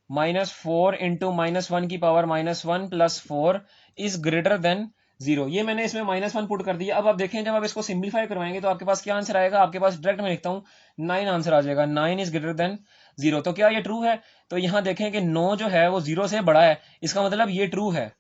-4 इंटू -1 की पावर -1 + 4 इज ग्रेटर देन 0। ये मैंने इसमें -1 पुट कर दिया। अब आप देखें जब आप इसको सिंप्लीफाई करवाएंगे तो आपके पास क्या आंसर आएगा? आपके पास डायरेक्ट मैं लिखता हूँ 9 आंसर आ जाएगा। 9 इज ग्रेटर देन 0। तो क्या ये ट्रू है? तो यहाँ देखें कि 9 जो है वो 0 से बड़ा है, इसका मतलब ये ट्रू है।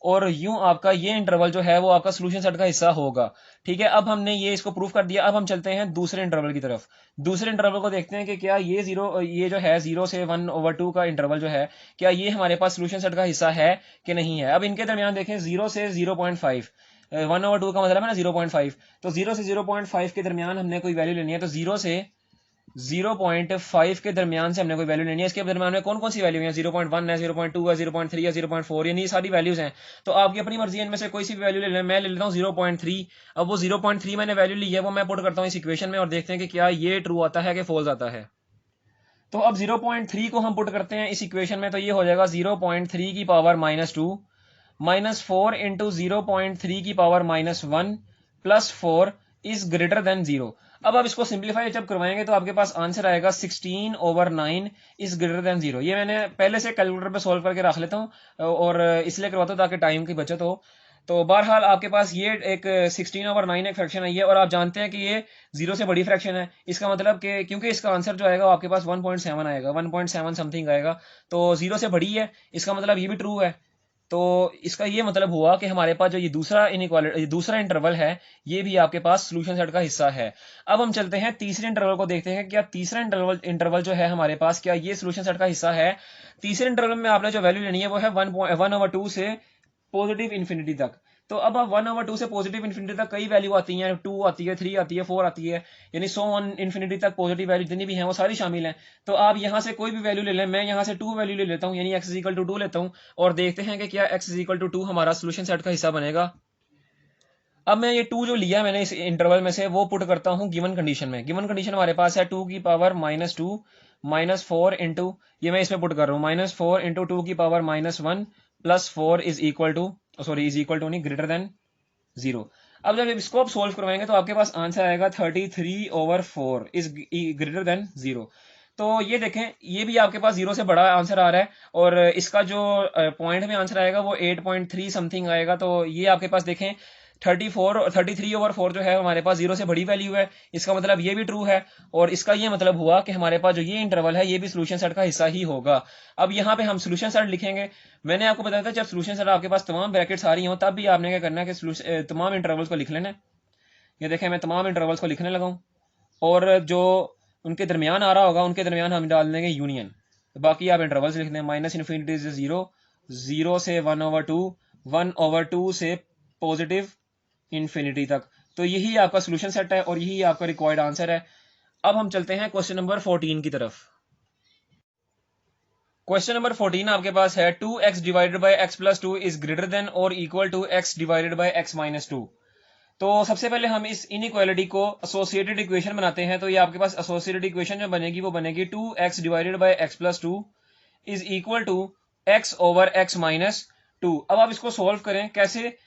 और यूं आपका ये इंटरवल जो है वो आपका सोल्यूशन सेट का हिस्सा होगा। ठीक है, अब हमने ये इसको प्रूफ कर दिया। अब हम चलते हैं दूसरे इंटरवल की तरफ। दूसरे इंटरवल को देखते हैं कि क्या ये जो है 0 से 1/2 का इंटरवल जो है, क्या ये हमारे पास सोल्यूशन सेट का हिस्सा है कि नहीं है। अब इनके दरमियान देखें, 0 से 0.5, 1/2 का मतलब है ना 0.5, तो 0 से 0.5 के दरमियान हमने कोई वैल्यू लेनी है। तो 0 से 0.5 के दरमियान से हमने कोई वैल्यू लेनी है। इसके दरमियान में कौन कौन सी वैल्यू है, 0.1 है, 0.2 है, 0.3 है, 0.4, यानी ये सारी वैल्यूज हैं। तो आपकी अपनी मर्जी है, इनमें से कोई सी भी वैल्यू ले लें। मैं ले लेता हूँ 0.3। अब वो 0.3 मैंने वैल्यू ली है, वो मैं पुट करता हूँ इस इक्वेशन में और देखते हैं कि क्या ये ट्रू आता है कि फॉल्स आता है। तो अब 0.3 को हम पुट करते हैं इस इक्वेशन में, तो ये हो जाएगा 0.3 की पावर -2 -4 इंटू 0.3 की power -1 plus 4 is greater than 0। अब आप इसको सिंप्लीफाई जब करवाएंगे तो आपके पास आंसर आएगा 16/9 इज ग्रेटर देन 0। ये मैंने पहले से कैलकुलेटर पे सॉल्व करके रख लेता हूँ और इसलिए करवाता हूँ ताकि टाइम की बचत हो। तो बहरहाल आपके पास ये एक 16/9 एक फ्रैक्शन आई है और आप जानते हैं कि ये 0 से बड़ी फ्रैक्शन है। इसका मतलब कि क्योंकि इसका आंसर जो आएगा वो आपके पास 1.7 आएगा, 1.7 समथिंग आएगा, तो 0 से बड़ी है, इसका मतलब ये भी ट्रू है। तो इसका ये मतलब हुआ कि हमारे पास जो ये दूसरा इंटरवल है, ये भी आपके पास सॉल्यूशन सेट का हिस्सा है। अब हम चलते हैं तीसरे इंटरवल को देखते हैं, क्या तीसरा इंटरवल जो है हमारे पास, क्या ये सॉल्यूशन सेट का हिस्सा है। तीसरे इंटरवल में आपने जो वैल्यू लेनी है वो है 1/2 से पॉजिटिव इन्फिनिटी तक। तो अब 1/2 से पॉजिटिव इन्फिनिटी तक कई वैल्यू आती हैं, 2 आती है, 3 आती है, 4 आती है, यानी 100 इन्फिनिटी तक पॉजिटिव वैल्यू जितनी भी हैं वो सारी शामिल हैं। तो आप यहाँ से कोई भी वैल्यू ले लें, मैं यहाँ से 2 वैल्यू ले लेता हूँ, यानी x इक्वल टू 2 लेता हूँ और देखते हैं कि क्या x इक्वल टू 2 हमारा सोल्यूशन सेट का हिस्सा बनेगा। अब मैं ये 2 जो लिया मैंने इस इंटरवल में से वो पुट करता हूँ गिवन कंडीशन में। गिवन कंडीशन हमारे पास है 2 की पावर -2 -4 इंटू, ये मैं इसमें पुट कर रहा हूँ, -4 इंटू 2 की power -1 plus 4 is equal to, sorry is equal to नहीं, ग्रेटर देन 0। अब जब इसको आप सोल्व करवाएंगे तो आपके पास आंसर आएगा 33/4 इज ग्रेटर देन 0। तो ये देखें, ये भी आपके पास 0 से बड़ा आंसर आ रहा है और इसका जो पॉइंट में आंसर आएगा वो 8.3 समथिंग आएगा। तो ये आपके पास देखें 33/4 जो है हमारे पास 0 से बड़ी वैल्यू है, इसका मतलब ये भी ट्रू है। और इसका ये मतलब हुआ कि हमारे पास जो ये इंटरवल है ये भी सोल्यूशन सेट का हिस्सा ही होगा। अब यहाँ पे हम सोल्यूशन सेट लिखेंगे। मैंने आपको बताया था जब सोल्यूशन सेट आपके पास तमाम ब्रैकेट्स आ रही हो तब भी आपने क्या करना है कि तमाम इंटरवल्स को लिख लेना है। ये देखें, मैं तमाम इंटरवल्स को लिखने लगा हूँ और जो उनके दरमियान आ रहा होगा उनके दरमियान हम डाल देंगे यूनियन। तो बाकी आप इंटरवल्स लिख दें, -इन्फिनिटी से 0, 0 से 1/2, 1/2 से पॉजिटिव इन्फिनिटी तक। तो यही आपका सोल्यूशन सेट है और यही आपका रिक्वायर्ड आंसर है। अब हम चलते हैं क्वेश्चन नंबर 14 की तरफ। क्वेश्चन नंबर 14 आपके पास है 2x divided by x plus 2 is greater than और equal to x divided by x minus 2। तो सबसे पहले हम इस इनइक्वालिटी को एसोसिएटेड इक्वेशन बनाते हैं। तो ये आपके पास एसोसिएटेड इक्वेशन जो बनेगी वो बनेगी 2x divided by x plus 2 is equal to x over x minus 2। अब आप इसको सोल्व करें, कैसे?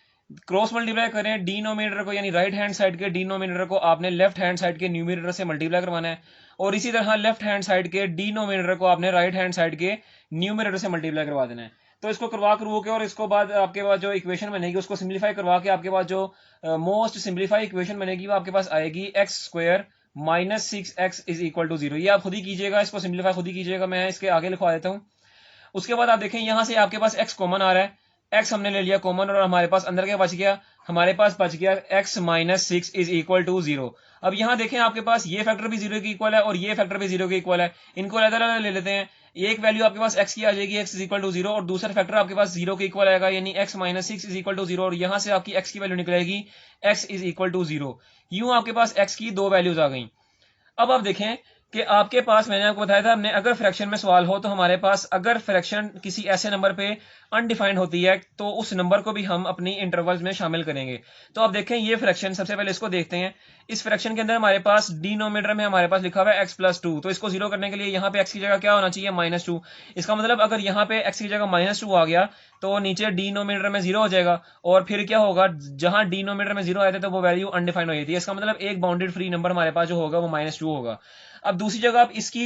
क्रॉस मल्टीप्लाई करें डिनोमिनेटर को, यानी राइट हैंड साइड के डिनोमिनेटर को आपने लेफ्ट हैंड साइड के न्यूमिनेटर से मल्टीप्लाई करवाना है और इसी तरह लेफ्ट हैंड साइड के डिनोमिनेटर को आपने राइट हैंड साइड के न्यूमिनेटर से मल्टीप्लाई करवा देना है। तो इसको करवा के और इसको बाद आपके पास जो इक्वेशन बनेगी उसको सिंप्लीफाई करवा के आपके पास जो मोस्ट सिंप्लीफाई इक्वेशन बनेगी वो आपके पास आएगी x² minus 6x is equal to 0। ये आप खुद ही कीजिएगा, इसको सिंप्लीफाई खुद ही कीजिएगा, मैं इसके आगे लिखवा देता हूँ। उसके बाद आप देखें यहाँ से आपके पास x कॉमन आ रहा है, x हमने ले लिया कॉमन और हमारे पास अंदर क्या बच गया, हमारे पास बच गया x minus 6 is equal to 0। अब यहाँ देखें आपके पास ये फैक्टर भी 0 के इक्वल है और ये फैक्टर भी 0 के इक्वल है, इनको अलग अलग ले लेते हैं। एक वैल्यू आपके पास x की आ जाएगी, x इज इक्वल टू 0, और दूसरा फैक्टर आपके पास 0 के इक्वल आएगा, यानी x minus 6 is equal to 0, और यहाँ से आपकी x की वैल्यू निकलेगी x इज इक्वल टू 0। यूं आपके पास x की दो वैल्यूज आ गई। अब आप देखें कि आपके पास, मैंने आपको बताया था हमने, अगर फ्रैक्शन में सवाल हो तो हमारे पास अगर फ्रैक्शन किसी ऐसे नंबर पे अनडिफाइंड होती है तो उस नंबर को भी हम अपनी इंटरवल्स में शामिल करेंगे। तो आप देखें ये फ्रैक्शन, सबसे पहले इसको देखते हैं। इस फ्रैक्शन के अंदर हमारे पास डिनोमिनेटर में हमारे पास लिखा हुआ है x प्लस 2, तो इसको 0 करने के लिए यहाँ पे x की जगह क्या होना चाहिए, -2। इसका मतलब अगर यहाँ पे x की जगह -2 आ गया तो नीचे डिनोमिनेटर में 0 हो जाएगा और फिर क्या होगा, जहां डिनोमिनेटर में 0 आए थे तो वो वैल्यू अनडिफाइंड हो जाती है। इसका मतलब एक बाउंडेड फ्री नंबर हमारे पास जो होगा वो -2 होगा। अब दूसरी जगह आप इसकी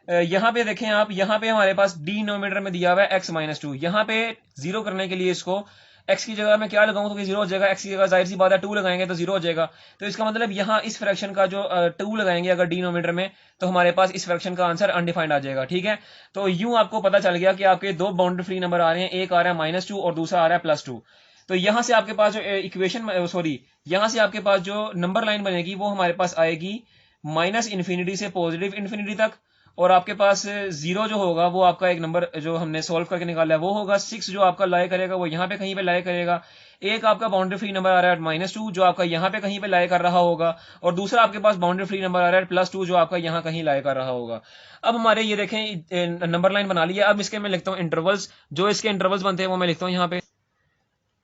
यहाँ पे देखें, आप यहाँ पे हमारे पास डिनोमिनेटर में दिया हुआ है x माइनस 2, यहाँ पे 0 करने के लिए इसको एक्स की जगह मैं क्या लगाऊं तो 0 हो जाएगा, एक्स की जगह जाहिर सी बात है 2 लगाएंगे तो 0 हो जाएगा। तो इसका मतलब यहाँ इस फ्रैक्शन का जो 2 लगाएंगे अगर डिनोमिनेटर में, तो हमारे पास इस फ्रैक्शन का आंसर अनडिफाइंड आ जाएगा। ठीक है, तो यूं आपको पता चल गया कि आपके दो बाउंड्री फ्री नंबर आ रहे हैं, एक आ रहा है -2 और दूसरा आ रहा है +2। तो यहां से आपके पास जो इक्वेशन सॉरी यहां से आपके पास जो नंबर लाइन बनेगी वो हमारे पास आएगी -इन्फिनिटी से +इन्फिनिटी तक, और आपके पास 0 जो होगा वो आपका एक नंबर जो हमने सोल्व करके निकाला है वो होगा 6, जो आपका लाई करेगा वो यहाँ पे कहीं पे लाई करेगा। एक आपका बाउंड्री फ्री नंबर आ रहा है -2 जो आपका यहाँ पे कहीं पे लाई कर रहा होगा, और दूसरा आपके पास बाउंड्री फ्री नंबर आ रहा है +2 जो आपका यहाँ कहीं लाई कर रहा होगा। अब हमारे ये देखें नंबर लाइन बना लिया। अब इसके मैं लिखता हूँ इंटरवल्स, जो इसके इंटरवल्स बनते हैं वो मैं लिखता हूँ यहाँ पे।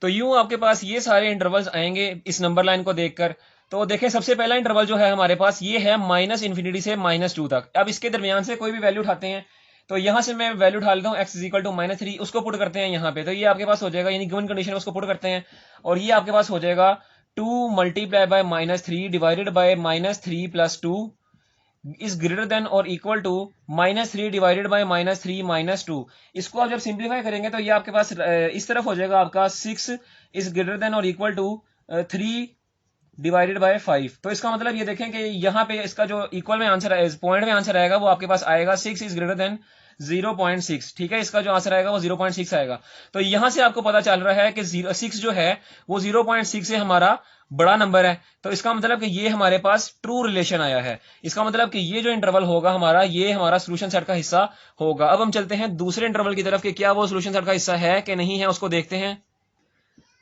तो यूं आपके पास ये सारे इंटरवल्स आएंगे इस नंबर लाइन को देखकर। तो देखें सबसे पहला इंटरवल जो है हमारे पास ये है -इन्फिनिटी से -2 तक। अब इसके दरमियान से कोई भी वैल्यू उठाते हैं, तो यहां से मैं वैल्यू उठा लेता हूँ x = -3, उसको पुट करते हैं यहाँ पे, तो ये आपके पास हो जाएगा, यानी गिवन कंडीशन में उसको पुट करते हैं, और ये आपके पास हो जाएगा 2 × -3 divided by -3 + 2 is greater than और इक्वल टू -3 डिवाइडेड बाय -3 - 2। इसको आप जब सिंप्लीफाई करेंगे तो ये आपके पास इस तरफ हो जाएगा आपका 6 इज ग्रेटर देन और इक्वल टू 3 डिवाइडेड बाय 5। तो इसका मतलब ये देखें कि यहाँ पे इसका जो इक्वल में आंसर है, पॉइंट में आंसर आएगा वो आपके पास आएगा 6 इज ग्रेटर देन 0.6। ठीक है, इसका जो आंसर आएगा वो 0.6 आएगा। तो यहां से आपको पता चल रहा है कि 6 जो है वो 0.6 से हमारा बड़ा नंबर है। तो इसका मतलब कि ये हमारे पास ट्रू रिलेशन आया है। इसका मतलब कि ये जो इंटरवल होगा हमारा, ये हमारा सोल्यूशन सेट का हिस्सा होगा। अब हम चलते हैं दूसरे इंटरवल की तरफ कि क्या वो सोल्यूशन सेट का हिस्सा है कि नहीं है, उसको देखते हैं।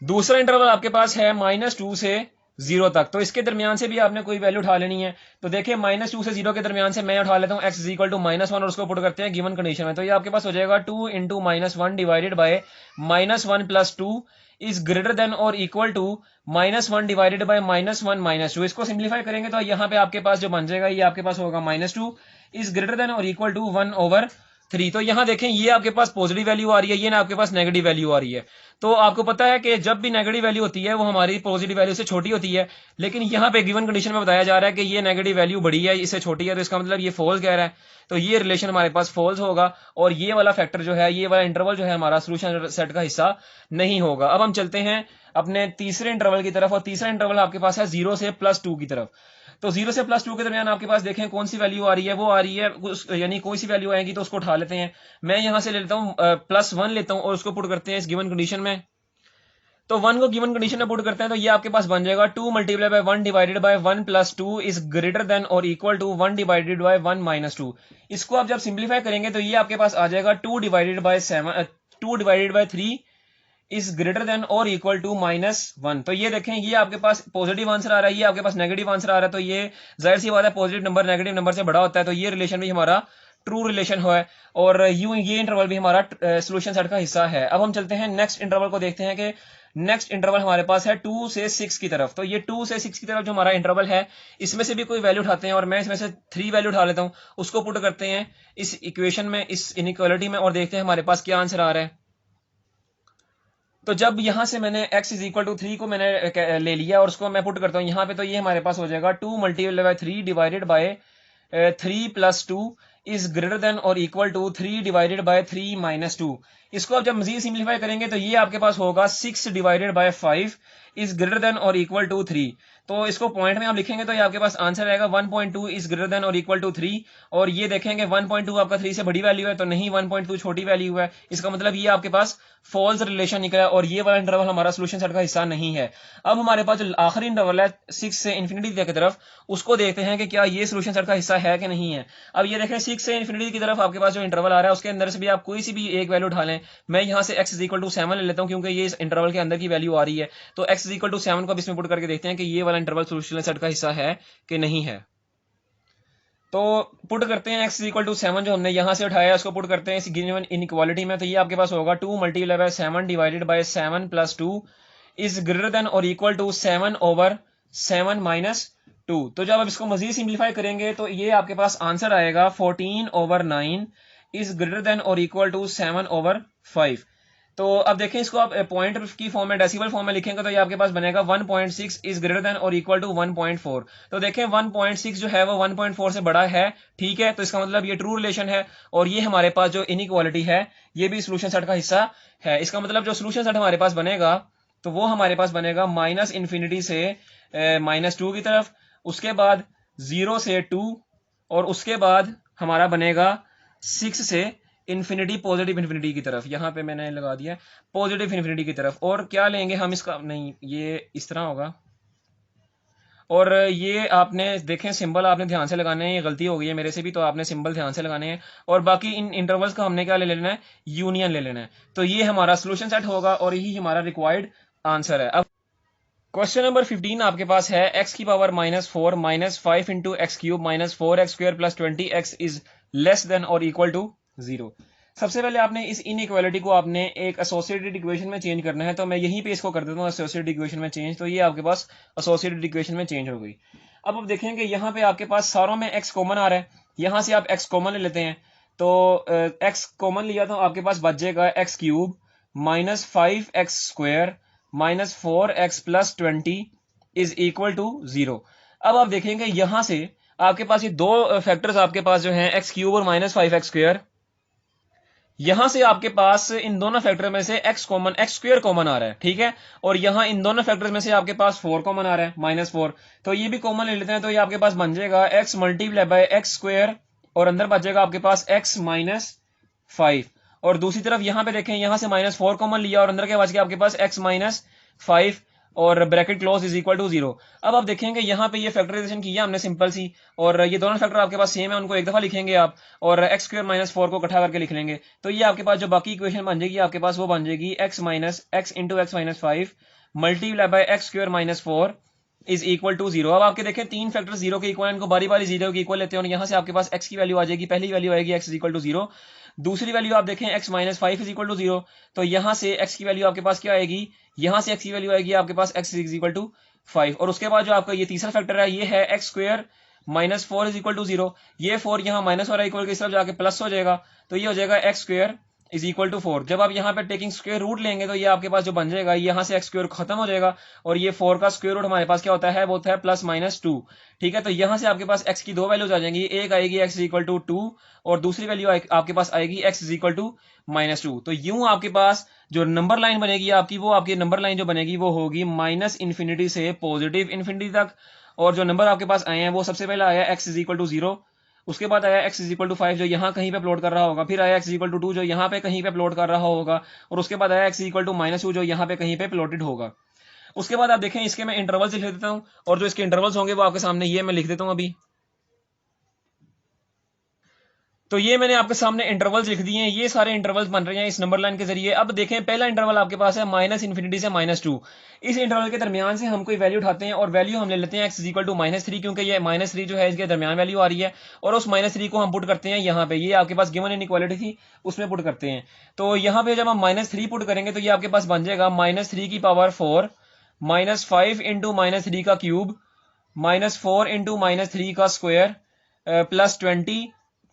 दूसरा इंटरवल आपके पास है -2 से 0 तक। तो इसके दरमियान से भी आपने कोई वैल्यू उठा लेनी है। तो देखिए -2 से 0 के दरमियान से मैं उठा लेता हूँ x = -1 और उसको पुट करते हैं गिवन कंडीशन में। तो ये आपके पास हो जाएगा 2 × -1 divided by -1 + 2 is greater than और इक्वल टू -1 डिवाइडेड बाय -1 - 2। इसको सिंप्लीफाई करेंगे तो यहाँ पे आपके पास जो बन जाएगा ये आपके पास होगा -2 इज ग्रेटर देन और इक्वल टू 1/3। तो यहाँ देखें ये आपके पास पॉजिटिव वैल्यू आ रही है, ये ना आपके पास नेगेटिव वैल्यू आ रही है। तो आपको पता है कि जब भी नेगेटिव वैल्यू होती है वो हमारी पॉजिटिव वैल्यू से छोटी होती है, लेकिन यहाँ पे गिवन कंडीशन में बताया जा रहा है कि ये नेगेटिव वैल्यू बड़ी है, इससे छोटी है, तो इसका मतलब ये फॉल्स कह रहा है। तो ये रिलेशन हमारे पास फॉल्स होगा, और ये वाला फैक्टर जो है, ये वाला इंटरवल जो है हमारा सोल्यूशन सेट का हिस्सा नहीं होगा। अब हम चलते हैं अपने तीसरे इंटरवल की तरफ, और तीसरा इंटरवल आपके पास है 0 से +2 की तरफ। तो 0 से +2 के दरमियान आपके पास देखें कौन सी वैल्यू आ रही है, वो आ रही है यानी कोई सी वैल्यू आएगी तो उसको उठा लेते हैं। मैं यहां से ले लेता हूं +1 लेता हूं और उसको पुट करते हैं इस गिवन कंडीशन में। तो 1 को गिवन कंडीशन में पुट करते हैं तो ये आपके पास बन जाएगा 2 × 1 divided by 1 + 2 is greater than और इक्वल टू 1 डिवाइडेड बाय 1 - 2। इसको आप जब सिंप्लीफाई करेंगे तो ये आपके पास आ जाएगा 2 divided by 3 is greater than और इक्वल टू -1। तो ये देखें ये आपके पास पॉजिटिव आंसर आ रहा है, ये आपके पास नेगेटिव आंसर आ रहा है। तो ये जाहिर सी बात है पॉजिटिव नंबर नेगेटिव नंबर से बड़ा होता है, तो ये रिलेशन भी हमारा ट्रू रिलेशन है, और ये इंटरवल भी हमारा सोल्यूशन सेट का हिस्सा है। अब हम चलते हैं नेक्स्ट इंटरवल को देखते हैं कि नेक्स्ट इंटरवल हमारे पास है 2 से 6 की तरफ। तो ये 2 से 6 की तरफ जो हमारा इंटरवल है, इसमें से भी कोई वैल्यू उठाते हैं, और मैं इसमें से 3 वैल्यू उठा लेता हूं, उसको पुट करते हैं इस इक्वेशन में, इस इनइक्वालिटी में, और देखते हैं हमारे पास क्या आंसर आ रहा है। तो जब यहां से मैंने x = 3 को मैंने ले लिया और उसको मैं पुट करता हूं यहाँ पे, तो ये हमारे पास हो जाएगा 2 × 3 divided by 3 + 2 is greater than और इक्वल टू 3 डिवाइडेड बाय 3 - 2। इसको आप जब मजीद सिंप्लीफाई करेंगे तो ये आपके पास होगा 6 divided by 5 is greater than और इक्वल टू 3। तो इसको पॉइंट में आप लिखेंगे तो ये आपके पास आंसर आएगा 1.2 इज ग्रेटर देन और इक्वल टू 3। और ये देखेंगे 1.2 आपका 3 से बड़ी वैल्यू है, तो नहीं 1.2 छोटी वैल्यू है। इसका मतलब ये आपके पास फॉल्स रिलेशन निकला, और ये वाला इंटरवल हमारा सोल्यूशन सेट का हिस्सा नहीं है। अब हमारे पास जो आखिरी इंटरवल है 6 से इन्फिनिटी की तरफ, उसको देखते हैं कि क्या ये सोल्यूशन सेट का हिस्सा है कि नहीं है। अब ये देखें 6 से इन्फिनिटी की तरफ आपके पास जो इंटरवल आ रहा है उसके अंदर से भी आप कोई सी भी एक वैल्यू उठा लें। मैं यहाँ से x = 7 ले लेता हूँ, क्योंकि ये इस इंटरवल के अंदर की वैल्यू आ रही है। तो x = 7 को अब इसमें पुट करके देखते हैं कि ये वाला इंटरवल सोल्यूशन सेट का हिस्सा है कि नहीं है। तो पुट करते हैं x = 7 जो हमने यहां से उठाया है उसको पुट करते हैं इस गिवन इनइक्वालिटी में। तो ये आपके पास होगा 2 × 7 divided by 7 + 2 is greater than और इक्वल टू 7/7 - 2। तो जब आप इसको मजीद सिंप्लीफाई करेंगे तो ये आपके पास आंसर आएगा 14/9 इज ग्रेटर देन और इक्वल टू 7/5। तो अब देखें इसको आप पॉइंट की फॉर्म में डेसिमल फॉर्म में लिखेंगे तो ये आपके पास बनेगा 1.6 इज ग्रेटर देन और इक्वल टू 1.4। तो देखें 1.6 जो है वो 1.4 से बड़ा है, ठीक है, तो इसका मतलब ये ट्रू रिलेशन है। और ये हमारे पास जो इनइक्वालिटी है ये भी सोल्यूशन सेट का हिस्सा है। इसका मतलब जो सोल्यूशन सेट हमारे पास बनेगा तो वो हमारे पास बनेगा माइनस इन्फिनिटी से -2 की तरफ, उसके बाद 0 से 2, और उसके बाद हमारा बनेगा 6 से इन्फिनिटी, पॉजिटिव इन्फिनिटी की तरफ। यहाँ पे मैंने लगा दिया पॉजिटिव इन्फिनिटी की तरफ। और क्या लेंगे हम इसका, नहीं ये इस तरह होगा। और ये आपने देखें सिंबल आपने ध्यान से लगाने हैं, ये गलती हो गई है मेरे से भी, तो आपने सिंबल ध्यान से लगाने हैं। और बाकी इन इंटरवल्स का हमने क्या ले लेना है, यूनियन ले लेना है। तो ये हमारा सोल्यूशन सेट होगा और यही हमारा रिक्वायर्ड आंसर है। अब क्वेश्चन नंबर 15 आपके पास है x की power -4 -5 into x cube -4x square plus 20x is less than और इक्वल टू 0। सबसे पहले आपने इस इनइक्वालिटी को आपने एक एसोसिएटेड इक्वेशन में चेंज करना है। तो मैं यहीं पे इसको कर देता हूँ एसोसिएटेड इक्वेशन में चेंज। तो ये आपके पास एसोसिएटेड इक्वेशन में चेंज हो गई। अब देखेंगे यहाँ पे आपके पास सारों में x कॉमन आ रहा है, यहाँ से आप x कॉमन ले लेते हैं। तो x कॉमन लिया तो आपके पास बच जाएगा x cube -5x square -4x plus 20 is equal to 0। अब आप देखेंगे यहां से आपके पास ये दो फैक्टर्स आपके पास जो हैं x क्यूब और -5x स्क्वायर, यहां से आपके पास इन दोनों फैक्टर में से x स्क्वायर कॉमन आ रहा है, ठीक है। और यहां इन दोनों फैक्टर्स में से आपके पास 4 कॉमन आ रहा है, -4। तो ये भी कॉमन ले लेते हैं। तो ये आपके पास बन जाएगा x multiply by x square और अंदर बच जाएगा आपके पास x -5। और दूसरी तरफ यहां पे देखें, यहां से -4 कॉमन लिया और अंदर के बच गया आपके पास x -5 और bracket close is equal to 0। अब आप देखेंगे यहाँ पे ये फैक्टराइजेशन किया हमने सिंपल सी, और ये दोनों फैक्टर आपके पास सेम है, उनको एक दफा लिखेंगे आप और x स्क्वायर -4 को इकट्ठा करके लिख लेंगे। तो ये आपके पास जो बाकी इक्वेशन बन जाएगी आपके पास वो बन जाएगी x into x -5 multiply by x square -4 is equal to 0। अब आपके देखें तीन फैक्टर 0 के इक्वल, इनको बारी बारी 0 के इक्वल लेते हैं और यहाँ से आपके पास x की वैल्यू आ जाएगी। पहली वैल्यू आएगी x इज इक्वल टू 0, दूसरी वैल्यू आप देखें x -5 इज इक्वल टू 0। तो यहाँ से x की वैल्यू आपके पास क्या आएगी, यहाँ से x की वैल्यू आएगी आपके पास x इज इक्वल टू 5। और उसके बाद जो आपका ये तीसरा फैक्टर है ये है x square -4 is equal to 0। ये 4 यहाँ माइनस वाला इक्वल की तरफ जाके प्लस हो जाएगा, तो ये हो जाएगा x square is equal to 4। जब आप यहाँ पे टेकिंग स्क्वायर रूट लेंगे तो ये आपके पास जो बन जाएगा, यहाँ से x स्क्वायर खत्म हो जाएगा और ये 4 का स्क्वायर रूट हमारे पास क्या होता है, वो होता है +-2, ठीक है। तो यहाँ से आपके पास x की दो वैल्यूज आ जाएंगी, एक आएगी x इज इक्वल टू 2 और दूसरी वैल्यू आपके पास आएगी x इज इक्वल टू -2। तो यूं आपके पास जो नंबर लाइन बनेगी आपकी, वो आपकी नंबर लाइन जो बनेगी वो होगी -इन्फिनिटी से पॉजिटिव इन्फिनिटी तक। और जो नंबर आपके पास आए हैं वो सबसे पहले आया x इज इक्वल टू 0, उसके बाद आया x इज इक्वल टू 5 जो यहाँ कहीं पे प्लॉट कर रहा होगा, फिर आया x इज इक्वल टू 2 जो यहाँ पे कहीं पे प्लॉट कर रहा होगा, और उसके बाद आया x इज इक्वल टू -2 जो यहाँ पे कहीं पे प्लॉटेड होगा। उसके बाद आप देखें इसके मैं इंटरवल्स लिख देता हूँ, और जो इसके इंटरवल्स होंगे वो आपके सामने ये मैं लिख देता हूँ अभी। तो ये मैंने आपके सामने इंटरवल्स लिख दिए हैं, ये सारे इंटरवल्स बन रहे हैं इस नंबर लाइन के जरिए। अब देखें पहला इंटरवल आपके पास है -इन्फिनिटी से -2। इस इंटरवल के दरमियान से हम कोई वैल्यू उठाते हैं और वैल्यू हम ले लेते हैं x इज इक्वल टू -3, क्योंकि ये -3 जो है इसके दरमियान वैल्यू आ रही है, और उस -3 को हम पुट करते हैं यहाँ पे, ये आपके पास गिवन इनइक्वालिटी थी उसमें पुट करते हैं। तो यहाँ पे जब हम -3 पुट करेंगे तो ये आपके पास बन जाएगा -3 की पावर 4 -5 इंटू -3 का क्यूब -4 इंटू -3 का square plus 20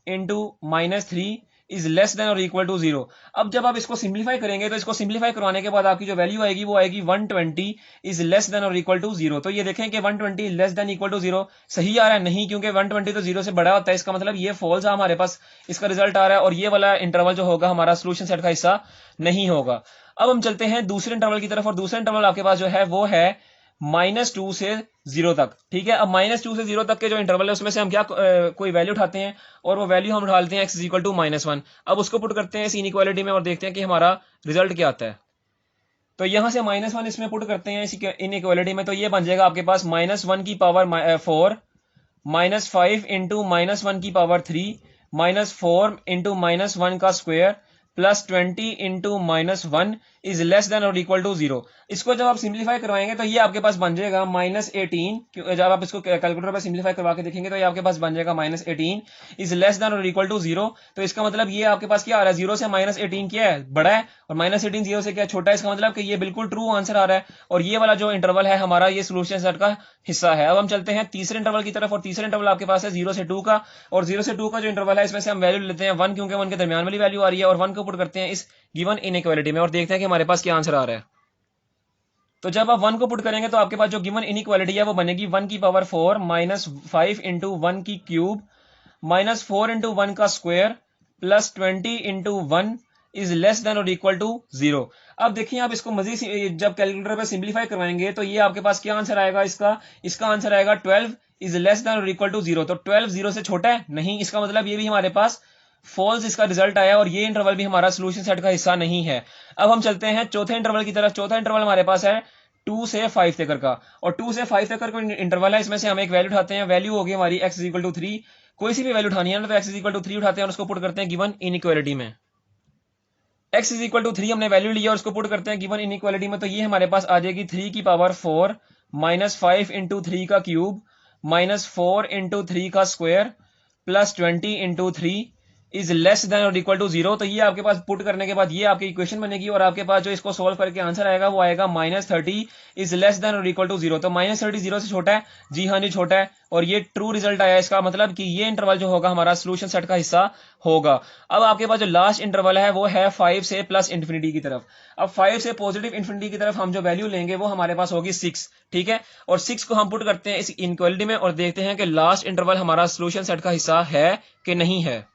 into -3 is less than और इक्वल टू 0। अब जब आप इसको सिंप्लीफाई करेंगे तो इसको सिंप्लीफाई करवाने के बाद आपकी जो वैल्यू आएगी वो आएगी 120 इज लेस देन और इक्वल टू 0। तो ये देखें कि 120 लेस देन इक्वल टू 0 सही आ रहा है, नहीं, क्योंकि 120 तो 0 से बड़ा होता है, इसका मतलब ये फॉल्स है, हमारे पास इसका रिजल्ट आ रहा है और ये वाला इंटरवल जो होगा हमारा सोल्यूशन सेट का हिस्सा नहीं होगा। अब हम चलते हैं दूसरे इंटरवल की तरफ, और दूसरा इंटरवल आपके पास जो है वो है -2 से 0 तक, ठीक है। अब -2 से 0 तक के जो इंटरवल है उसमें से हम क्या कोई वैल्यू उठाते हैं और वो वैल्यू हम डालते हैं x इज इक्वल टू -1। अब उसको पुट करते हैं इस इनइक्वालिटी में और देखते हैं कि हमारा रिजल्ट क्या आता है। तो यहां से -1 इसमें पुट करते हैं इस इनइक्वालिटी में, तो ये बन जाएगा आपके पास -1 की पावर 4 -5 इंटू -1 की पावर 3 -4 इंटू -1 का square plus 20 into -1 is less than और इक्वल टू 0। इसको जब आप सिंप्लीफाई करवाएंगे तो ये आपके पास बन जाएगा -18। जब आप इसको कैलकुलेटर पर सिंप्लीफाई करवा के देखेंगे तो ये आपके पास बन जाएगा -18 इज लेस देन और इक्वल टू 0। तो इसका मतलब ये आपके पास क्या आ रहा है, 0 से -18 क्या है, बड़ा है, और -18 0 से क्या छोटा है। इसका मतलब कि ये बिल्कुल ट्रू आंसर आ रहा है, और ये वाला जो इंटरवल है हमारा ये सोल्यूशन सेट का हिस्सा है। अब हम चलते हैं तीसरे इंटरवल की तरफ, और तीसरे इंटरवल आपके पास है 0 से 2 का, और 0 से 2 का जो इंटरवल है इसमें से हम वैल्यू लेते हैं 1, क्योंकि 1 के दरमियान वाली वैल्यू आ रही है, और 1 को पुट करते हैं इस गिवन इनइक्वालिटी में और देखते हैं कि हमारे पास क्या आंसर आ रहा है। तो जब आप 1 को पुट करेंगे तो आपके पास जो गिवन इनइक्वालिटी है वो बनेगी 1 की पावर 4 माइनस 5 इंटू 1 की क्यूब माइनस 4 इंटू 1 का square plus 20 into 1 is less than और इक्वल टू 0। अब देखिए आप इसको मजीद जब कैलकुलेटर पे सिंप्लीफाई करवाएंगे तो ये आपके पास क्या आंसर आएगा, इसका आंसर आएगा 12 इज लेस देन और इक्वल टू 0। तो 12 0 से छोटा है नहीं, इसका मतलब ये भी हमारे पास फॉल्स इसका रिजल्ट आया और ये इंटरवल भी हमारा सोल्यूशन सेट का हिस्सा नहीं है। अब हम चलते हैं चौथे इंटरवल की तरफ। चौथा इंटरवल हमारे पास है 2 से 5 तक का, और 2 से 5 तक का इंटरवल है। इसमें से हम एक वैल्यू उठाते हैं, वैल्यू होगी हमारी x इक्वल टू 3। कोई सी भी वैल्यू उठानी है ना, तो x इक्वल टू 3 उठाते हैं और उसको पुट करते हैं गिवन इनइक्वालिटी में। x इज इक्वल टू 3 हमने वैल्यू लिया और उसको पुट करते हैं गिवन इनइक्वालिटी में, तो ये हमारे पास आ जाएगी 3 की पावर 4 माइनस 5 इंटू 3 का क्यूब माइनस 4 इंटू 3 का square plus 20 into 3 is less than और इक्वल टू 0। तो ये आपके पास पुट करने के बाद ये आपकी इक्वेशन बनेगी और आपके पास जो इसको सोल्व करके आंसर आएगा वो आएगा माइनस 30 इज लेस देन और इक्वल टू 0। तो माइनस 30 0 से छोटा है, जी हाँ जी छोटा है, और ये ट्रू रिजल्ट आया। इसका मतलब कि ये इंटरवल जो होगा हमारा सोल्यूशन सेट का हिस्सा होगा। अब आपके पास जो लास्ट इंटरवल है वो है 5 से प्लस इंफिनिटी की तरफ। अब 5 से पॉजिटिव इंफिनिटी की तरफ हम जो वैल्यू लेंगे वो हमारे पास होगी 6, ठीक है, और 6 को हम पुट करते हैं इस इनइक्वालिटी में और देखते हैं कि लास्ट इंटरवल हमारा सोल्यूशन सेट का हिस्सा है कि नहीं है।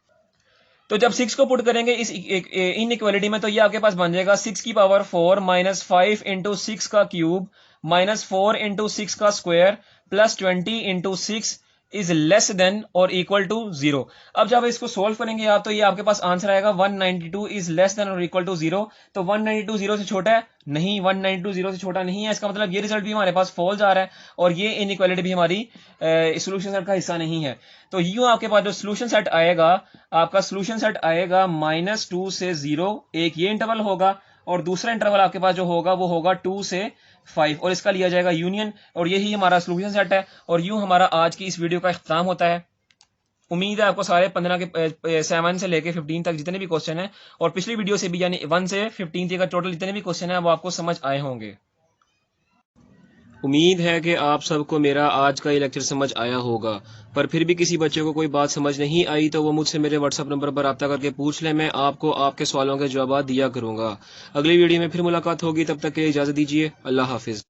तो जब 6 को पुट करेंगे इस इनइक्वालिटी में तो ये आपके पास बन जाएगा 6 की पावर 4 माइनस 5 इंटू 6 का क्यूब माइनस 4 इंटू 6 का square plus 20 into 6 is less than और इक्वल टू 0। अब जब इसको सोल्व करेंगे आप तो ये आपके पास आंसर आएगा 192 इज लेस देन और इक्वल टू 0। तो 192 0 से छोटा है नहीं, 192 0 से छोटा नहीं है। इसका मतलब ये रिजल्ट भी हमारे पास फॉल्स आ रहा है और ये इनइक्वालिटी भी हमारी सोल्यूशन सेट का हिस्सा नहीं है। तो यूं आपके पास जो सोल्यूशन सेट आएगा, आपका सोल्यूशन सेट आएगा -2 से 0, एक ये इंटरवल होगा और दूसरा इंटरवल आपके पास जो होगा वो होगा 2 से 5 और इसका लिया जाएगा यूनियन, और यही हमारा सोल्यूशन सेट है। और यूं हमारा आज की इस वीडियो का इख्तिताम होता है। उम्मीद है आपको सारे 15 के 7 से लेके 15 तक जितने भी क्वेश्चन हैं और पिछली वीडियो से भी यानी 1 से 15 तक का टोटल जितने भी क्वेश्चन हैं वो आपको समझ आए होंगे। उम्मीद है कि आप सबको मेरा आज का ये लेक्चर समझ आया होगा, पर फिर भी किसी बच्चे को कोई बात समझ नहीं आई तो वो मुझसे मेरे व्हाट्सएप नंबर पर रब्ता करके पूछ ले, मैं आपको आपके सवालों के जवाब दिया करूंगा। अगली वीडियो में फिर मुलाकात होगी, तब तक के लिए इजाज़त दीजिए। अल्लाह हाफिज़।